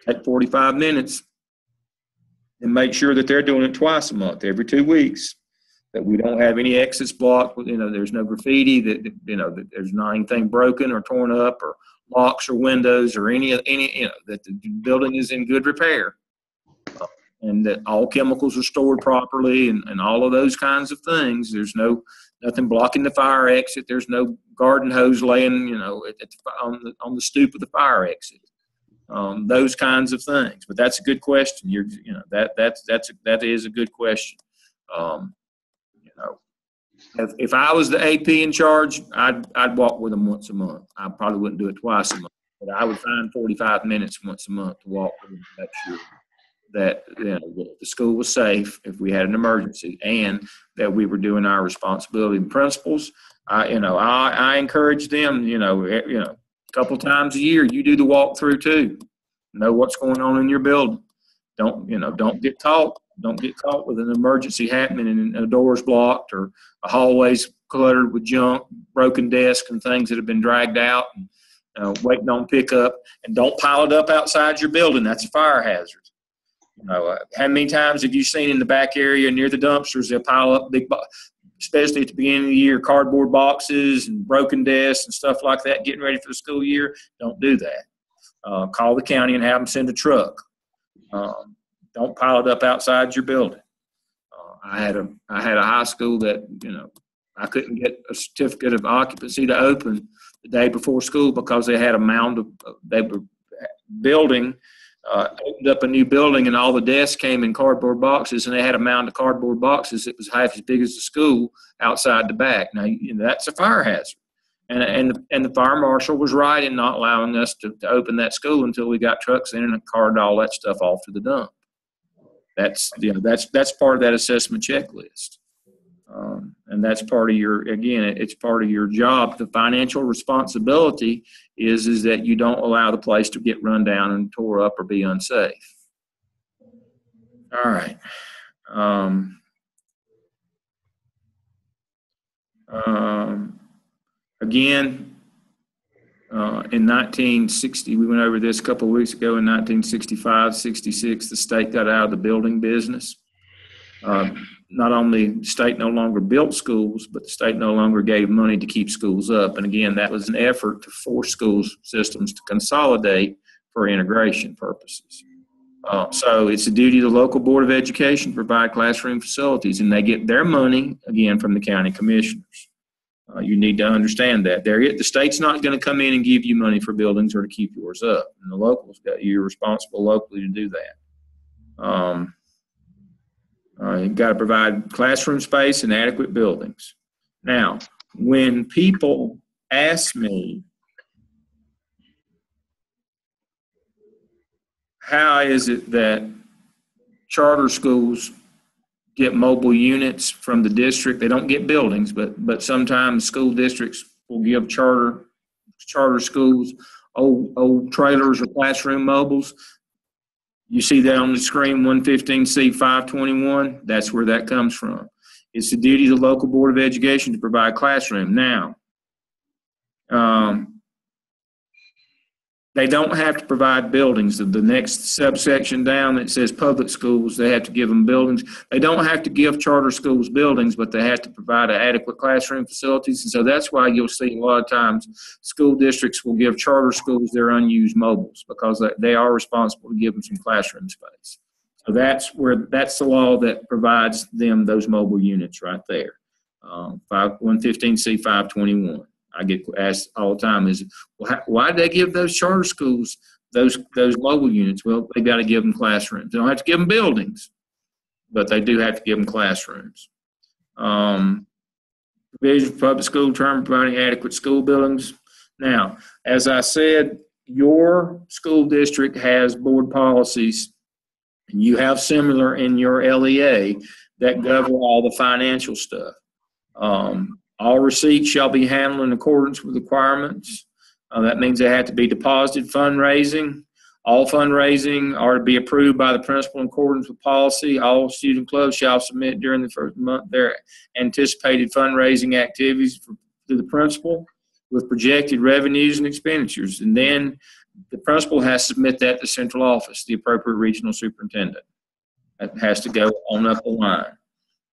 A: take 45 minutes and make sure that they're doing it twice a month, every 2 weeks. that we don't have any exits blocked. There's no graffiti, that there's not anything broken or torn up or locks or windows or that the building is in good repair, and that all chemicals are stored properly and all of those kinds of things. There's nothing blocking the fire exit. There's no garden hose laying, on the stoop of the fire exit. Those kinds of things. But that's a good question. That is a good question. If I was the AP in charge, I'd walk with them once a month. I probably wouldn't do it twice a month, but I would find 45 minutes once a month to walk with them to make sure that the school was safe if we had an emergency, and that we were doing our responsibility. And principals, I encourage them. A couple times a year, you do the walkthrough too. Know what's going on in your building. Don't get caught. Don't get caught with an emergency happening and a door's blocked or a hallway's cluttered with junk, broken desks and things that have been dragged out and waiting on pickup. And don't pile it up outside your building. That's a fire hazard. How many times have you seen in the back area near the dumpsters, they'll pile up big, especially at the beginning of the year, cardboard boxes and broken desks and stuff like that, getting ready for the school year? Don't do that. Call the county and have them send a truck. Don't pile it up outside your building. I had a high school that, I couldn't get a certificate of occupancy to open the day before school because they had a mound of, they were building, opened up a new building and all the desks came in cardboard boxes, and they had a mound of cardboard boxes that was half as big as the school outside the back. Now, that's a fire hazard. And the fire marshal was right in not allowing us to open that school until we got trucks in and carted all that stuff off to the dump. That's part of that assessment checklist. And that's part of it's part of your job. The financial responsibility is that you don't allow the place to get run down and tore up or be unsafe. All right. Again, in 1960, we went over this a couple of weeks ago. In 1965, 66, the state got out of the building business. Not only the state no longer built schools, but the state no longer gave money to keep schools up. And again, that was an effort to force school systems to consolidate for integration purposes. So it's the duty of the local board of education to provide classroom facilities, and they get their money, again, from the county commissioners. You need to understand that. The state's not going to come in and give you money for buildings or to keep yours up. And the you're responsible locally to do that. You've got to provide classroom space and adequate buildings. Now, when people ask me, how is it that charter schools get mobile units from the district? They don't get buildings, but sometimes school districts will give charter schools old trailers or classroom mobiles. You see that on the screen, 115C 521. That's where that comes from. It's the duty of the local board of education to provide classroom. Now, they don't have to provide buildings. The next subsection down that says public schools, they have to give them buildings. They don't have to give charter schools buildings, but they have to provide adequate classroom facilities. And so that's why you'll see a lot of times school districts will give charter schools their unused mobiles, because they are responsible to give them some classroom space. So that's the law that provides them those mobile units right there. 115C 521. I get asked all the time is, well, why did they give those charter schools those mobile units? Well, they got to give them classrooms. They don't have to give them buildings, but they do have to give them classrooms. Provision for public school term providing adequate school buildings. Now, as I said, your school district has board policies, and you have similar in your LEA that govern all the financial stuff. All receipts shall be handled in accordance with requirements. That means they have to be deposited. Fundraising. All fundraising are to be approved by the principal in accordance with policy. All student clubs shall submit during the first month their anticipated fundraising activities to the principal with projected revenues and expenditures. And then the principal has to submit that to central office, the appropriate regional superintendent. That has to go on up the line.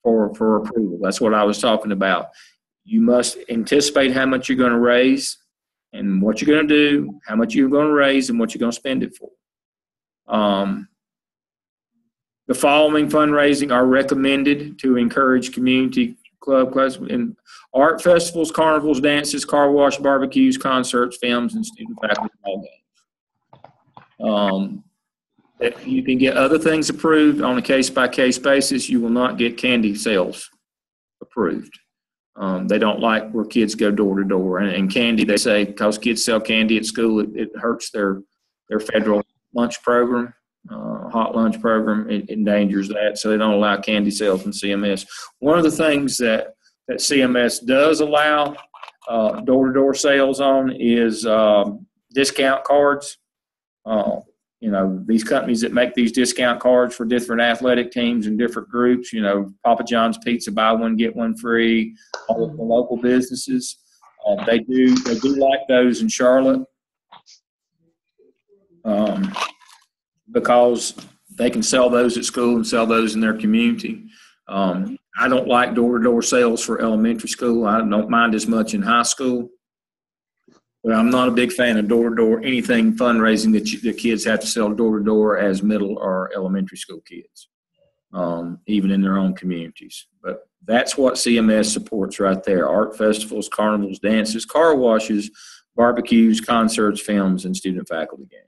A: for approval. That's what I was talking about. You must anticipate how much you're going to raise and what you're going to do, how much you're going to raise, and what you're going to spend it for. The following fundraising are recommended to encourage community clubs and art festivals, carnivals, dances, car wash, barbecues, concerts, films, and student faculty ball games. If you can get other things approved on a case-by-case basis, you will not get candy sales approved. They don't like where kids go door to door. And candy, they say, because kids sell candy at school, it hurts their federal lunch program, hot lunch program. It endangers that, so they don't allow candy sales in CMS. One of the things that CMS does allow door-to-door sales on is discount cards. These companies that make these discount cards for different athletic teams and different groups, Papa John's Pizza, buy one, get one free, all of the local businesses, they do like those in Charlotte because they can sell those at school and sell those in their community. I don't like door-to-door sales for elementary school. I don't mind as much in high school. But I'm not a big fan of door-to-door, anything fundraising that the kids have to sell door-to-door as middle or elementary school kids, even in their own communities. But that's what CMS supports right there: art festivals, carnivals, dances, car washes, barbecues, concerts, films, and student faculty games.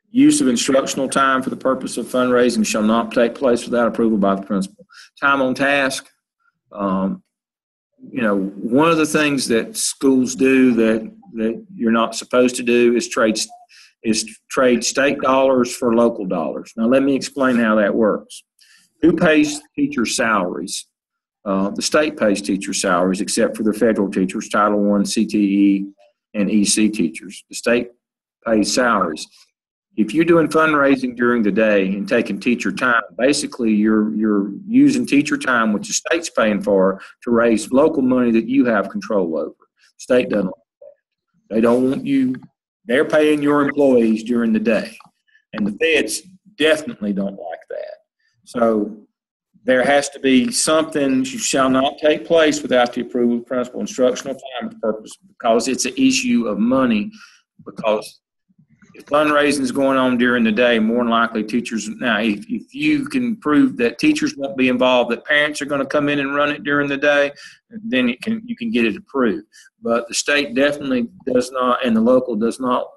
A: Use of instructional time for the purpose of fundraising shall not take place without approval by the principal. Time on task. One of the things that schools do that you're not supposed to do is trade state dollars for local dollars. Now, let me explain how that works. Who pays teachers' salaries? The state pays teachers' salaries, except for the federal teachers, Title I, CTE, and EC teachers. The state pays salaries. If you're doing fundraising during the day and taking teacher time, basically you're using teacher time, which the state's paying for, to raise local money that you have control over. The state doesn't like that. They don't want you. They're paying your employees during the day, and the feds definitely don't like that. So there has to be something. You shall not take place without the approval of principal. Instructional time purpose, because it's an issue of money. Because if fundraising is going on during the day, more than likely teachers, now if you can prove that teachers won't be involved, that parents are going to come in and run it during the day, then you can get it approved. But the state definitely does not, and the local does not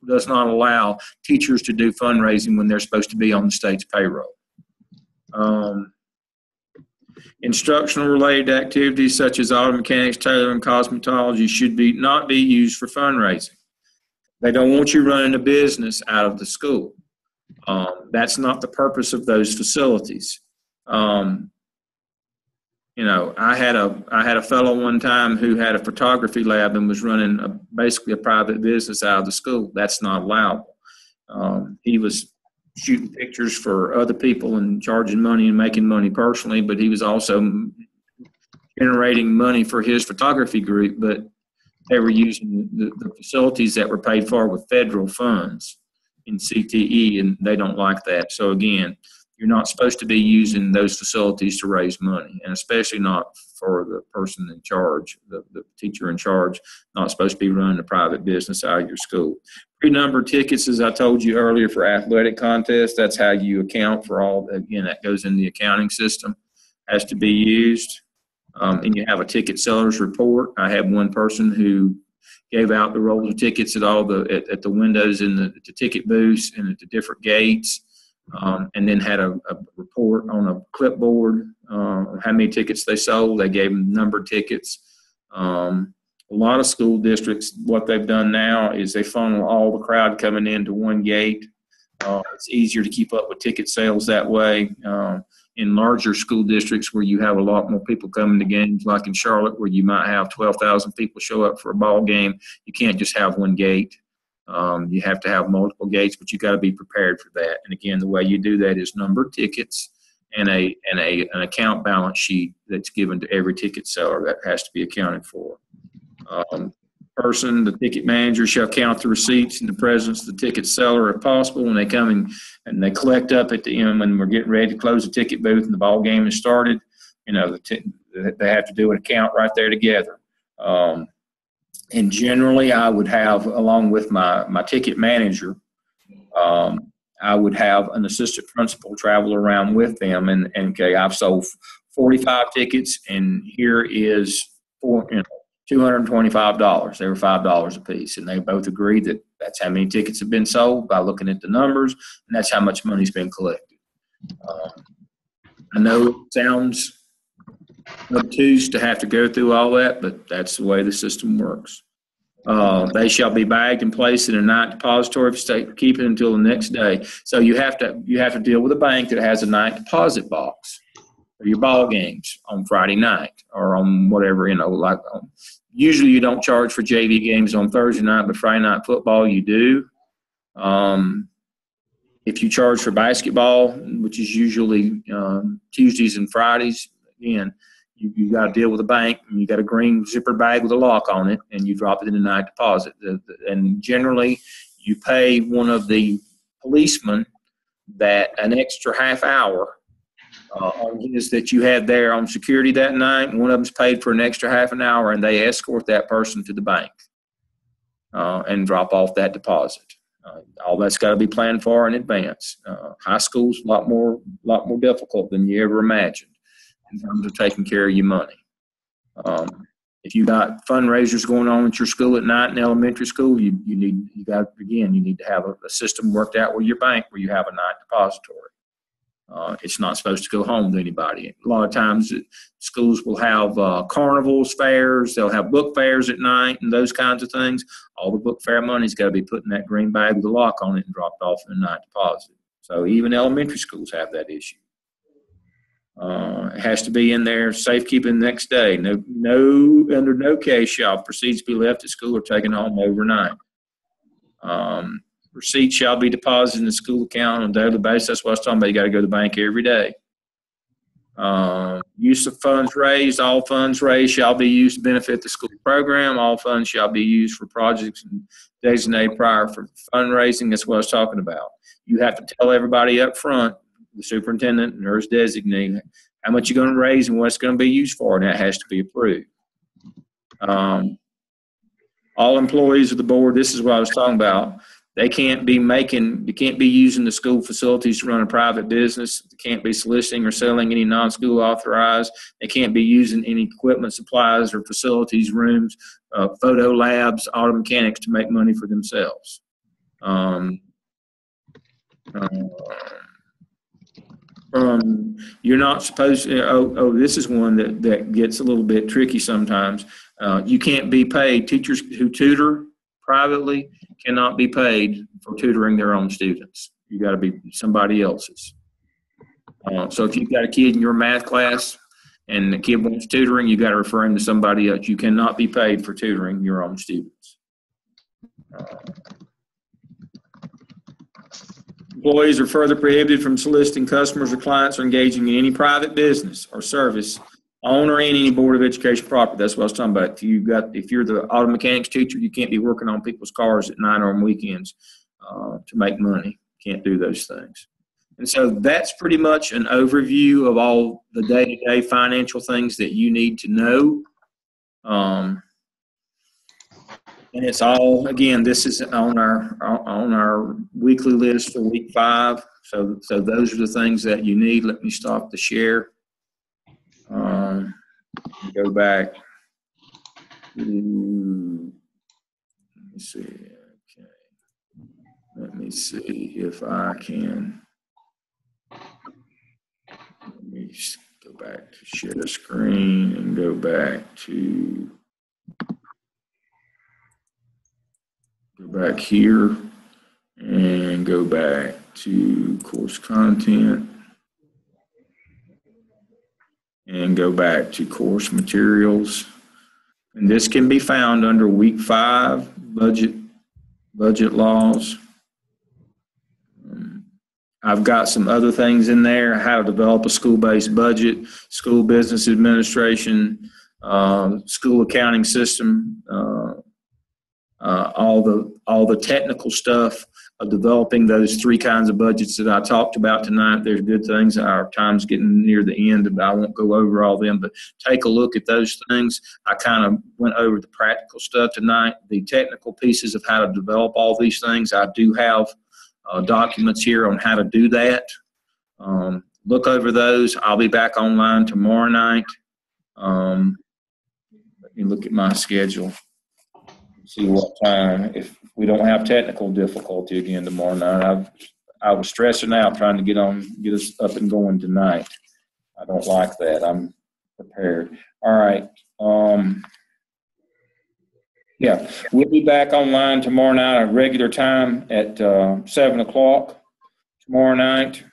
A: allow teachers to do fundraising when they're supposed to be on the state's payroll. Instructional related activities such as auto mechanics, tailoring, cosmetology should not be used for fundraising. They don't want you running a business out of the school. That's not the purpose of those facilities. I had a fellow one time who had a photography lab and was running basically a private business out of the school. That's not allowable. He was shooting pictures for other people and charging money and making money personally, but he was also generating money for his photography group, but they were using the facilities that were paid for with federal funds in CTE, and they don't like that. So again, you're not supposed to be using those facilities to raise money, and especially not for the person in charge, the teacher in charge, not supposed to be running a private business out of your school. Pre-numbered tickets, as I told you earlier, for athletic contests, that's how you account for all, again, that goes in the accounting system, has to be used. And you have a ticket seller's report. I had one person who gave out the rolls of tickets at at the windows in the ticket booths and at the different gates, and then had a report on a clipboard on how many tickets they sold. They gave them numbered tickets. A lot of school districts, what they've done now is they funnel all the crowd coming into one gate. It's easier to keep up with ticket sales that way. In larger school districts where you have a lot more people coming to games, like in Charlotte, where you might have 12,000 people show up for a ball game, you can't just have one gate. You have to have multiple gates, but you got to be prepared for that. And again, the way you do that is numbered tickets and an account balance sheet that's given to every ticket seller that has to be accounted for. The ticket manager shall count the receipts in the presence of the ticket seller if possible. When they come and they collect up at the end when we're getting ready to close the ticket booth and the ball game has started. They have to do an account right there together. And generally, I would have, along with my ticket manager, I would have an assistant principal travel around with them. And okay, I've sold 45 tickets, and here is $225. They were $5 a piece, and they both agreed that that's how many tickets have been sold by looking at the numbers, and that's how much money's been collected. I know it sounds obtuse to have to go through all that, but that's the way the system works. They shall be bagged and placed in a night depository for state keeping until the next day. So you have to deal with a bank that has a night deposit box for your ball games on Friday night or on whatever, usually you don't charge for JV games on Thursday night, but Friday night football you do. If you charge for basketball, which is usually Tuesdays and Fridays, again, you got to deal with a bank, and you got a green zipper bag with a lock on it, and you drop it in a night deposit. And generally, you pay one of the policemen that an extra half hour on his that you had there on security that night. One of them's paid for an extra half an hour, and they escort that person to the bank and drop off that deposit. All that's got to be planned for in advance. High school's a lot more difficult than you ever imagined in terms of taking care of your money. If you got fundraisers going on at your school at night in elementary school, you need to have a system worked out with your bank where you have a night depository. It's not supposed to go home to anybody. A lot of times schools will have carnivals, fairs, they'll have book fairs at night and those kinds of things. All the book fair money's got to be put in that green bag with a lock on it and dropped off in a night deposit. So even elementary schools have that issue. It has to be in there, safekeeping the next day. Under no case shall proceeds be left at school or taken home overnight. Receipts shall be deposited in the school account on a daily basis. That's what I was talking about. You got to go to the bank every day. Use of funds raised. All funds raised shall be used to benefit the school program. All funds shall be used for projects and designated prior for fundraising. That's what I was talking about. You have to tell everybody up front, the superintendent or his designee, how much you're going to raise and what it's going to be used for, and that has to be approved. All employees of the board, this is what I was talking about. They can't be using the school facilities to run a private business. They can't be soliciting or selling any non-school authorized. They can't be using any equipment, supplies, or facilities, rooms, photo labs, auto mechanics to make money for themselves. You're not supposed to, this is one that gets a little bit tricky sometimes. You can't be paid. Teachers who tutor privately cannot be paid for tutoring their own students. You got to be somebody else's. So if you've got a kid in your math class and the kid wants tutoring, you got to refer him to somebody else. You cannot be paid for tutoring your own students. Employees are further prohibited from soliciting customers or clients or engaging in any private business or service on or in any Board of Education property. That's what I was talking about. If you're the auto mechanics teacher, you can't be working on people's cars at night or on weekends to make money. Can't do those things. And so that's pretty much an overview of all the day-to-day financial things that you need to know. And it's all, again, this is on our weekly list for week 5. So those are the things that you need. Let me stop the share. Go back. Let me see. Okay. Let me see if I can. Let me go back to share the screen and go back here and go back to course content and go back to course materials. And this can be found under week 5, budget laws. I've got some other things in there, how to develop a school-based budget, school business administration, school accounting system, all the technical stuff developing those three kinds of budgets that I talked about tonight. There's good things. Our time's getting near the end, but I won't go over all them. But take a look at those things. I kind of went over the practical stuff tonight, the technical pieces of how to develop all these things. I do have documents here on how to do that. Look over those. I'll be back online tomorrow night. Let me look at my schedule. See what time. If we don't have technical difficulty again tomorrow night, I was stressing out trying to get us up and going tonight. I don't like that. I'm prepared. All right. Yeah, we'll be back online tomorrow night at regular time at 7 o'clock tomorrow night.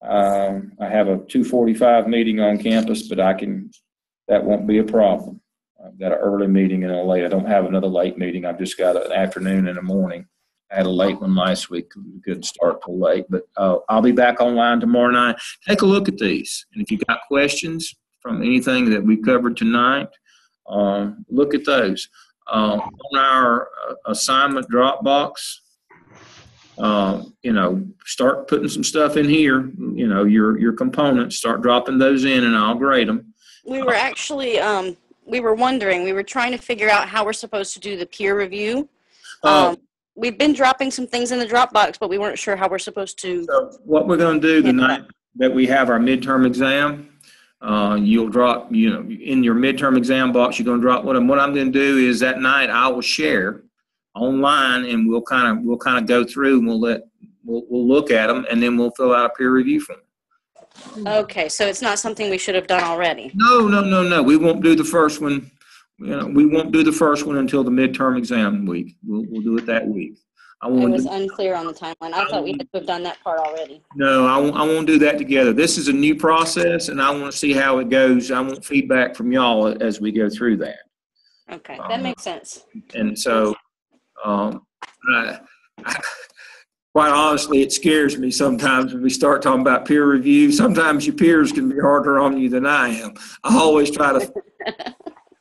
A: I have a 2:45 meeting on campus, but that won't be a problem. I've got an early meeting and a late. I don't have another late meeting. I've just got an afternoon and a morning. I had a late one last week. We couldn't start till late, but I'll be back online tomorrow night. Take a look at these. And if you've got questions from anything that we covered tonight, look at those. On our assignment Dropbox, start putting some stuff in here, your components, start dropping those in and I'll grade them.
E: We were actually, we were wondering, we were trying to figure out how we're supposed to do the peer review. We've been dropping some things in the Dropbox, but we weren't sure how we're supposed to.
A: So what we're going to do the night that we have our midterm exam, you'll drop, in your midterm exam box, you're going to drop what I'm going to do is that night I will share online and we'll kind of go through and we'll look at them and then we'll fill out a peer review form.
E: Okay, so it's not something we should have done already.
A: No. We won't do the first one. We won't do the first one until the midterm exam week. We'll do it that week.
E: I was unclear on the timeline. I thought we had to have done that part already.
A: No, I won't do that together. This is a new process, and I want to see how it goes. I want feedback from y'all as we go through that.
E: Okay, that makes sense.
A: And so, quite honestly, it scares me sometimes when we start talking about peer review. Sometimes your peers can be harder on you than I am. I always try to.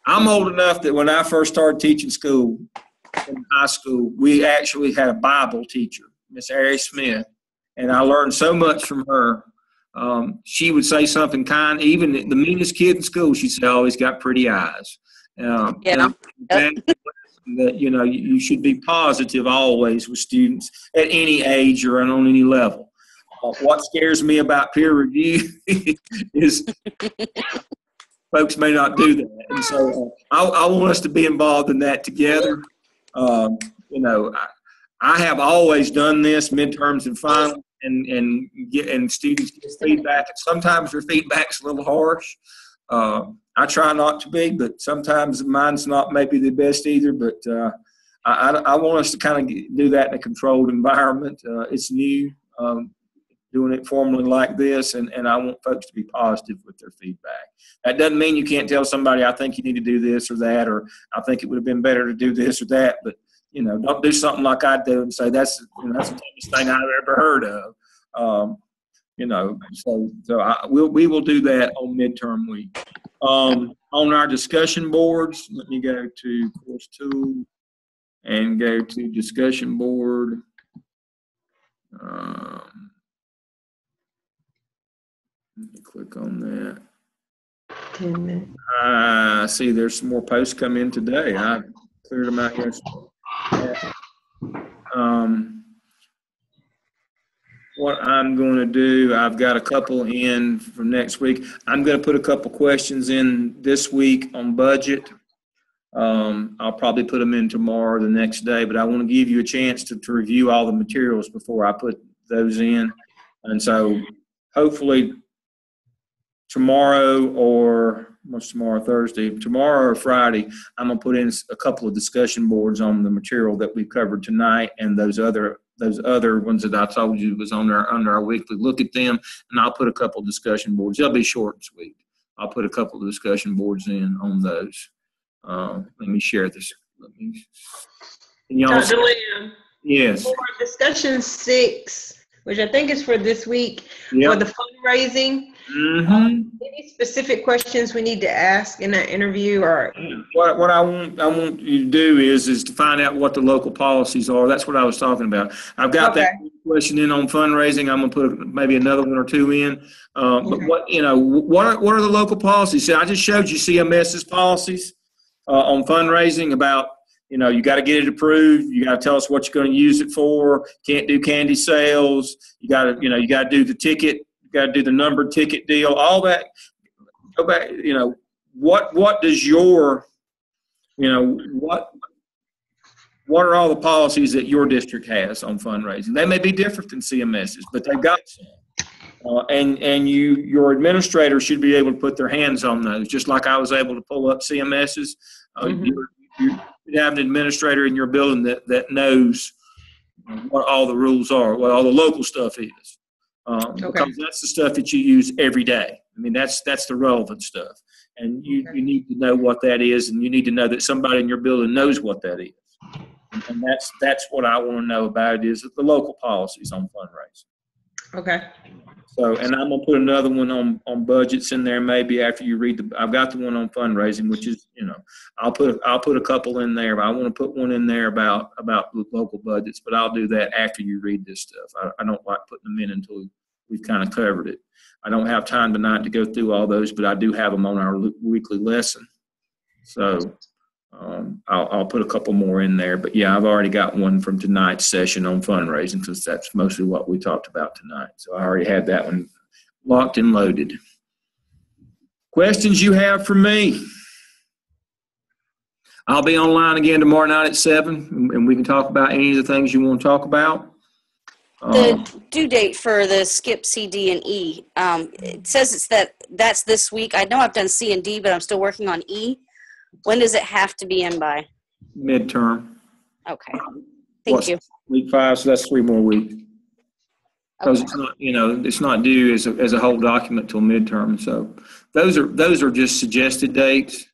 A: I'm old enough that when I first started teaching school in high school, we actually had a Bible teacher, Miss Ari Smith, and I learned so much from her. She would say something kind, even the meanest kid in school, she'd say, "Oh, he's got pretty eyes." That you should be positive always with students at any age or on any level. What scares me about peer review is folks may not do that, and so I want us to be involved in that together. I have always done this midterms and finals, and students get feedback. And sometimes their feedback's a little harsh. I try not to be, but sometimes mine's not maybe the best either. But I want us to kind of do that in a controlled environment. It's new, doing it formally like this, and I want folks to be positive with their feedback. That doesn't mean you can't tell somebody, I think you need to do this or that, or I think it would have been better to do this or that. But, don't do something like I do and say that's the dumbest thing I've ever heard of. We will do that on midterm week. On our discussion boards, let me go to course tool and go to discussion board. Let me click on that.
B: 10 minutes.
A: I see there's some more posts come in today. I cleared them out yesterday. What I'm going to do, I've got a couple in for next week. I'm going to put a couple questions in this week on budget. I'll probably put them in tomorrow or the next day, but I want to give you a chance to review all the materials before I put those in. And so hopefully tomorrow tomorrow or Friday, I'm going to put in a couple of discussion boards on the material that we covered tonight and those other ones that I told you was under our weekly. Look at them, and I'll put a couple of discussion boards. They'll be short and sweet. I'll put a couple of discussion boards in on those. Let me share this.
B: Dr. Lamb,
A: yes.
B: for discussion 6, which I think is for this week,
A: Yep.
B: for the fundraising.
A: Mm-hmm.
B: Any specific questions we need to ask in that interview, or
A: What I want you to do is to find out what the local policies are. That's what I was talking about. I've got
B: Okay.
A: that question in on fundraising. I'm going to put maybe another one or two in. But
B: Okay.
A: what are the local policies? See, I just showed you CMS's policies on fundraising about, you got to get it approved. You got to tell us what you're going to use it for. Can't do candy sales. You got to, you got to do the ticket. You got to do the numbered ticket deal. All that. Go back. What does your, what are all the policies that your district has on fundraising? They may be different than CMS's, but they've got some. And your administrator should be able to put their hands on those, just like I was able to pull up CMS's. You have an administrator in your building that knows what all the rules are, what all the local stuff is. Because that's the stuff that you use every day. I mean, that's the relevant stuff. And you need to know what that is, and you need to know that somebody in your building knows what that is. And that's what I want to know about it, is the local policies on fundraising.
B: Okay.
A: So, and I'm gonna put another one on budgets in there maybe after you read I've got the one on fundraising, which is, I'll put a couple in there, but I want to put one in there about local budgets, but I'll do that after you read this stuff. I don't like putting them in until we've kind of covered it. I don't have time tonight to go through all those, but I do have them on our weekly lesson. So I'll put a couple more in there. But yeah, I've already got one from tonight's session on fundraising, because that's mostly what we talked about tonight. So I already had that one locked and loaded. Questions you have for me? I'll be online again tomorrow night at 7, and we can talk about any of the things you want to talk about.
E: The due date for the skip C, D, and E, it says that's this week. I know I've done C and D, but I'm still working on E. When does it have to be in by?
A: Midterm.
E: Okay. Thank you.
A: Week 5, so that's 3 more weeks. Because it's not, it's not due as a whole document till midterm. So those are just suggested dates.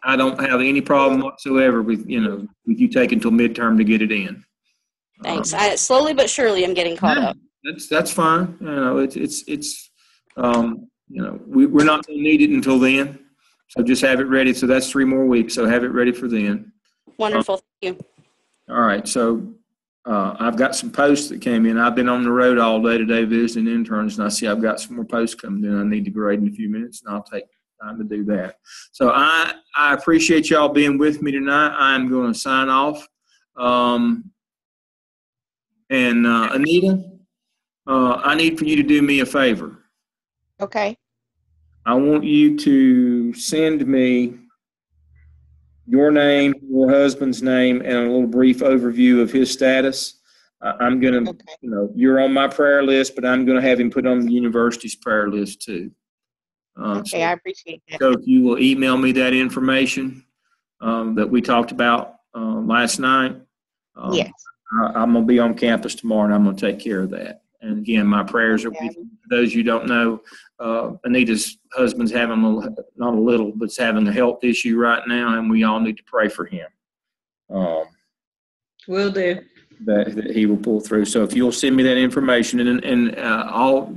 A: I don't have any problem whatsoever with you taking till midterm to get it in.
E: Thanks. I slowly but surely I'm getting caught up.
A: That's fine. We're not going to need it until then. So just have it ready. So that's 3 more weeks. So have it ready for then.
E: Wonderful. Thank you.
A: All right. So I've got some posts that came in. I've been on the road all day today visiting interns, and I see I've got some more posts coming in. I need to grade in a few minutes, and I'll take time to do that. So I appreciate y'all being with me tonight. I'm going to sign off. And Anita, I need for you to do me a favor.
D: Okay.
A: I want you to send me your name, your husband's name, and a little brief overview of his status. I'm going to, you're on my prayer list, but I'm going to have him put on the university's prayer list too.
D: Okay, I appreciate that.
A: So if you will email me that information that we talked about last night.
D: Yes.
A: I'm going to be on campus tomorrow, and I'm going to take care of that. And again, my prayers are with you. For those you don't know, Anita's husband's having not a little, but having a health issue right now, and we all need to pray for him.
B: Will do.
A: That he will pull through. So if you'll send me that information and all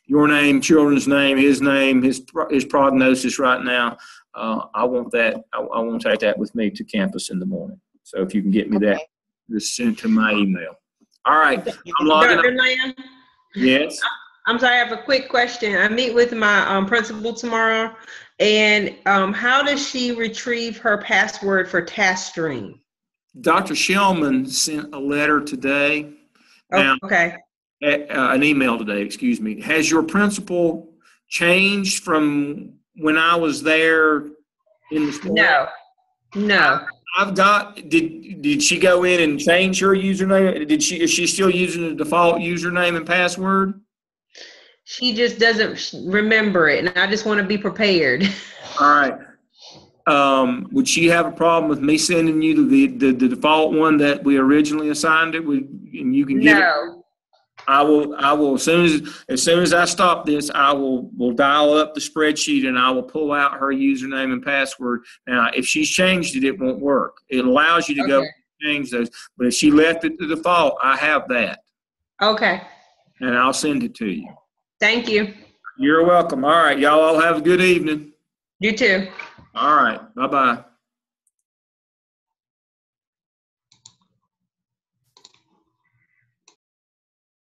A: your name, children's name, his prognosis right now, I want that. I want to take that with me to campus in the morning. So if you can get me that, just send to my email. All right. I'm logging
B: Dr.
A: up.
B: Lamb?
A: Yes.
B: I'm sorry, I have a quick question. I meet with my principal tomorrow, and how does she retrieve her password for TaskStream?
A: Dr. Shellman sent a letter today. Now,
B: Okay.
A: An email today, excuse me. Has your principal changed from when I was there in the school?
B: No.
A: I've got, did she go in and change her username? Is she still using the default username and password?
B: She just doesn't remember it, and I just want to be prepared.
A: All right. Would she have a problem with me sending you the default one that we originally assigned it? And you can get it? I will as soon as I stop this, I will dial up the spreadsheet and I will pull out her username and password. Now, if she's changed it, it won't work. It allows you to go change those, but if she left it to default, I have that.
B: Okay.
A: And I'll send it to you.
B: Thank you.
A: You're welcome. All right. Y'all all have a good evening.
B: You too.
A: All right. Bye-bye.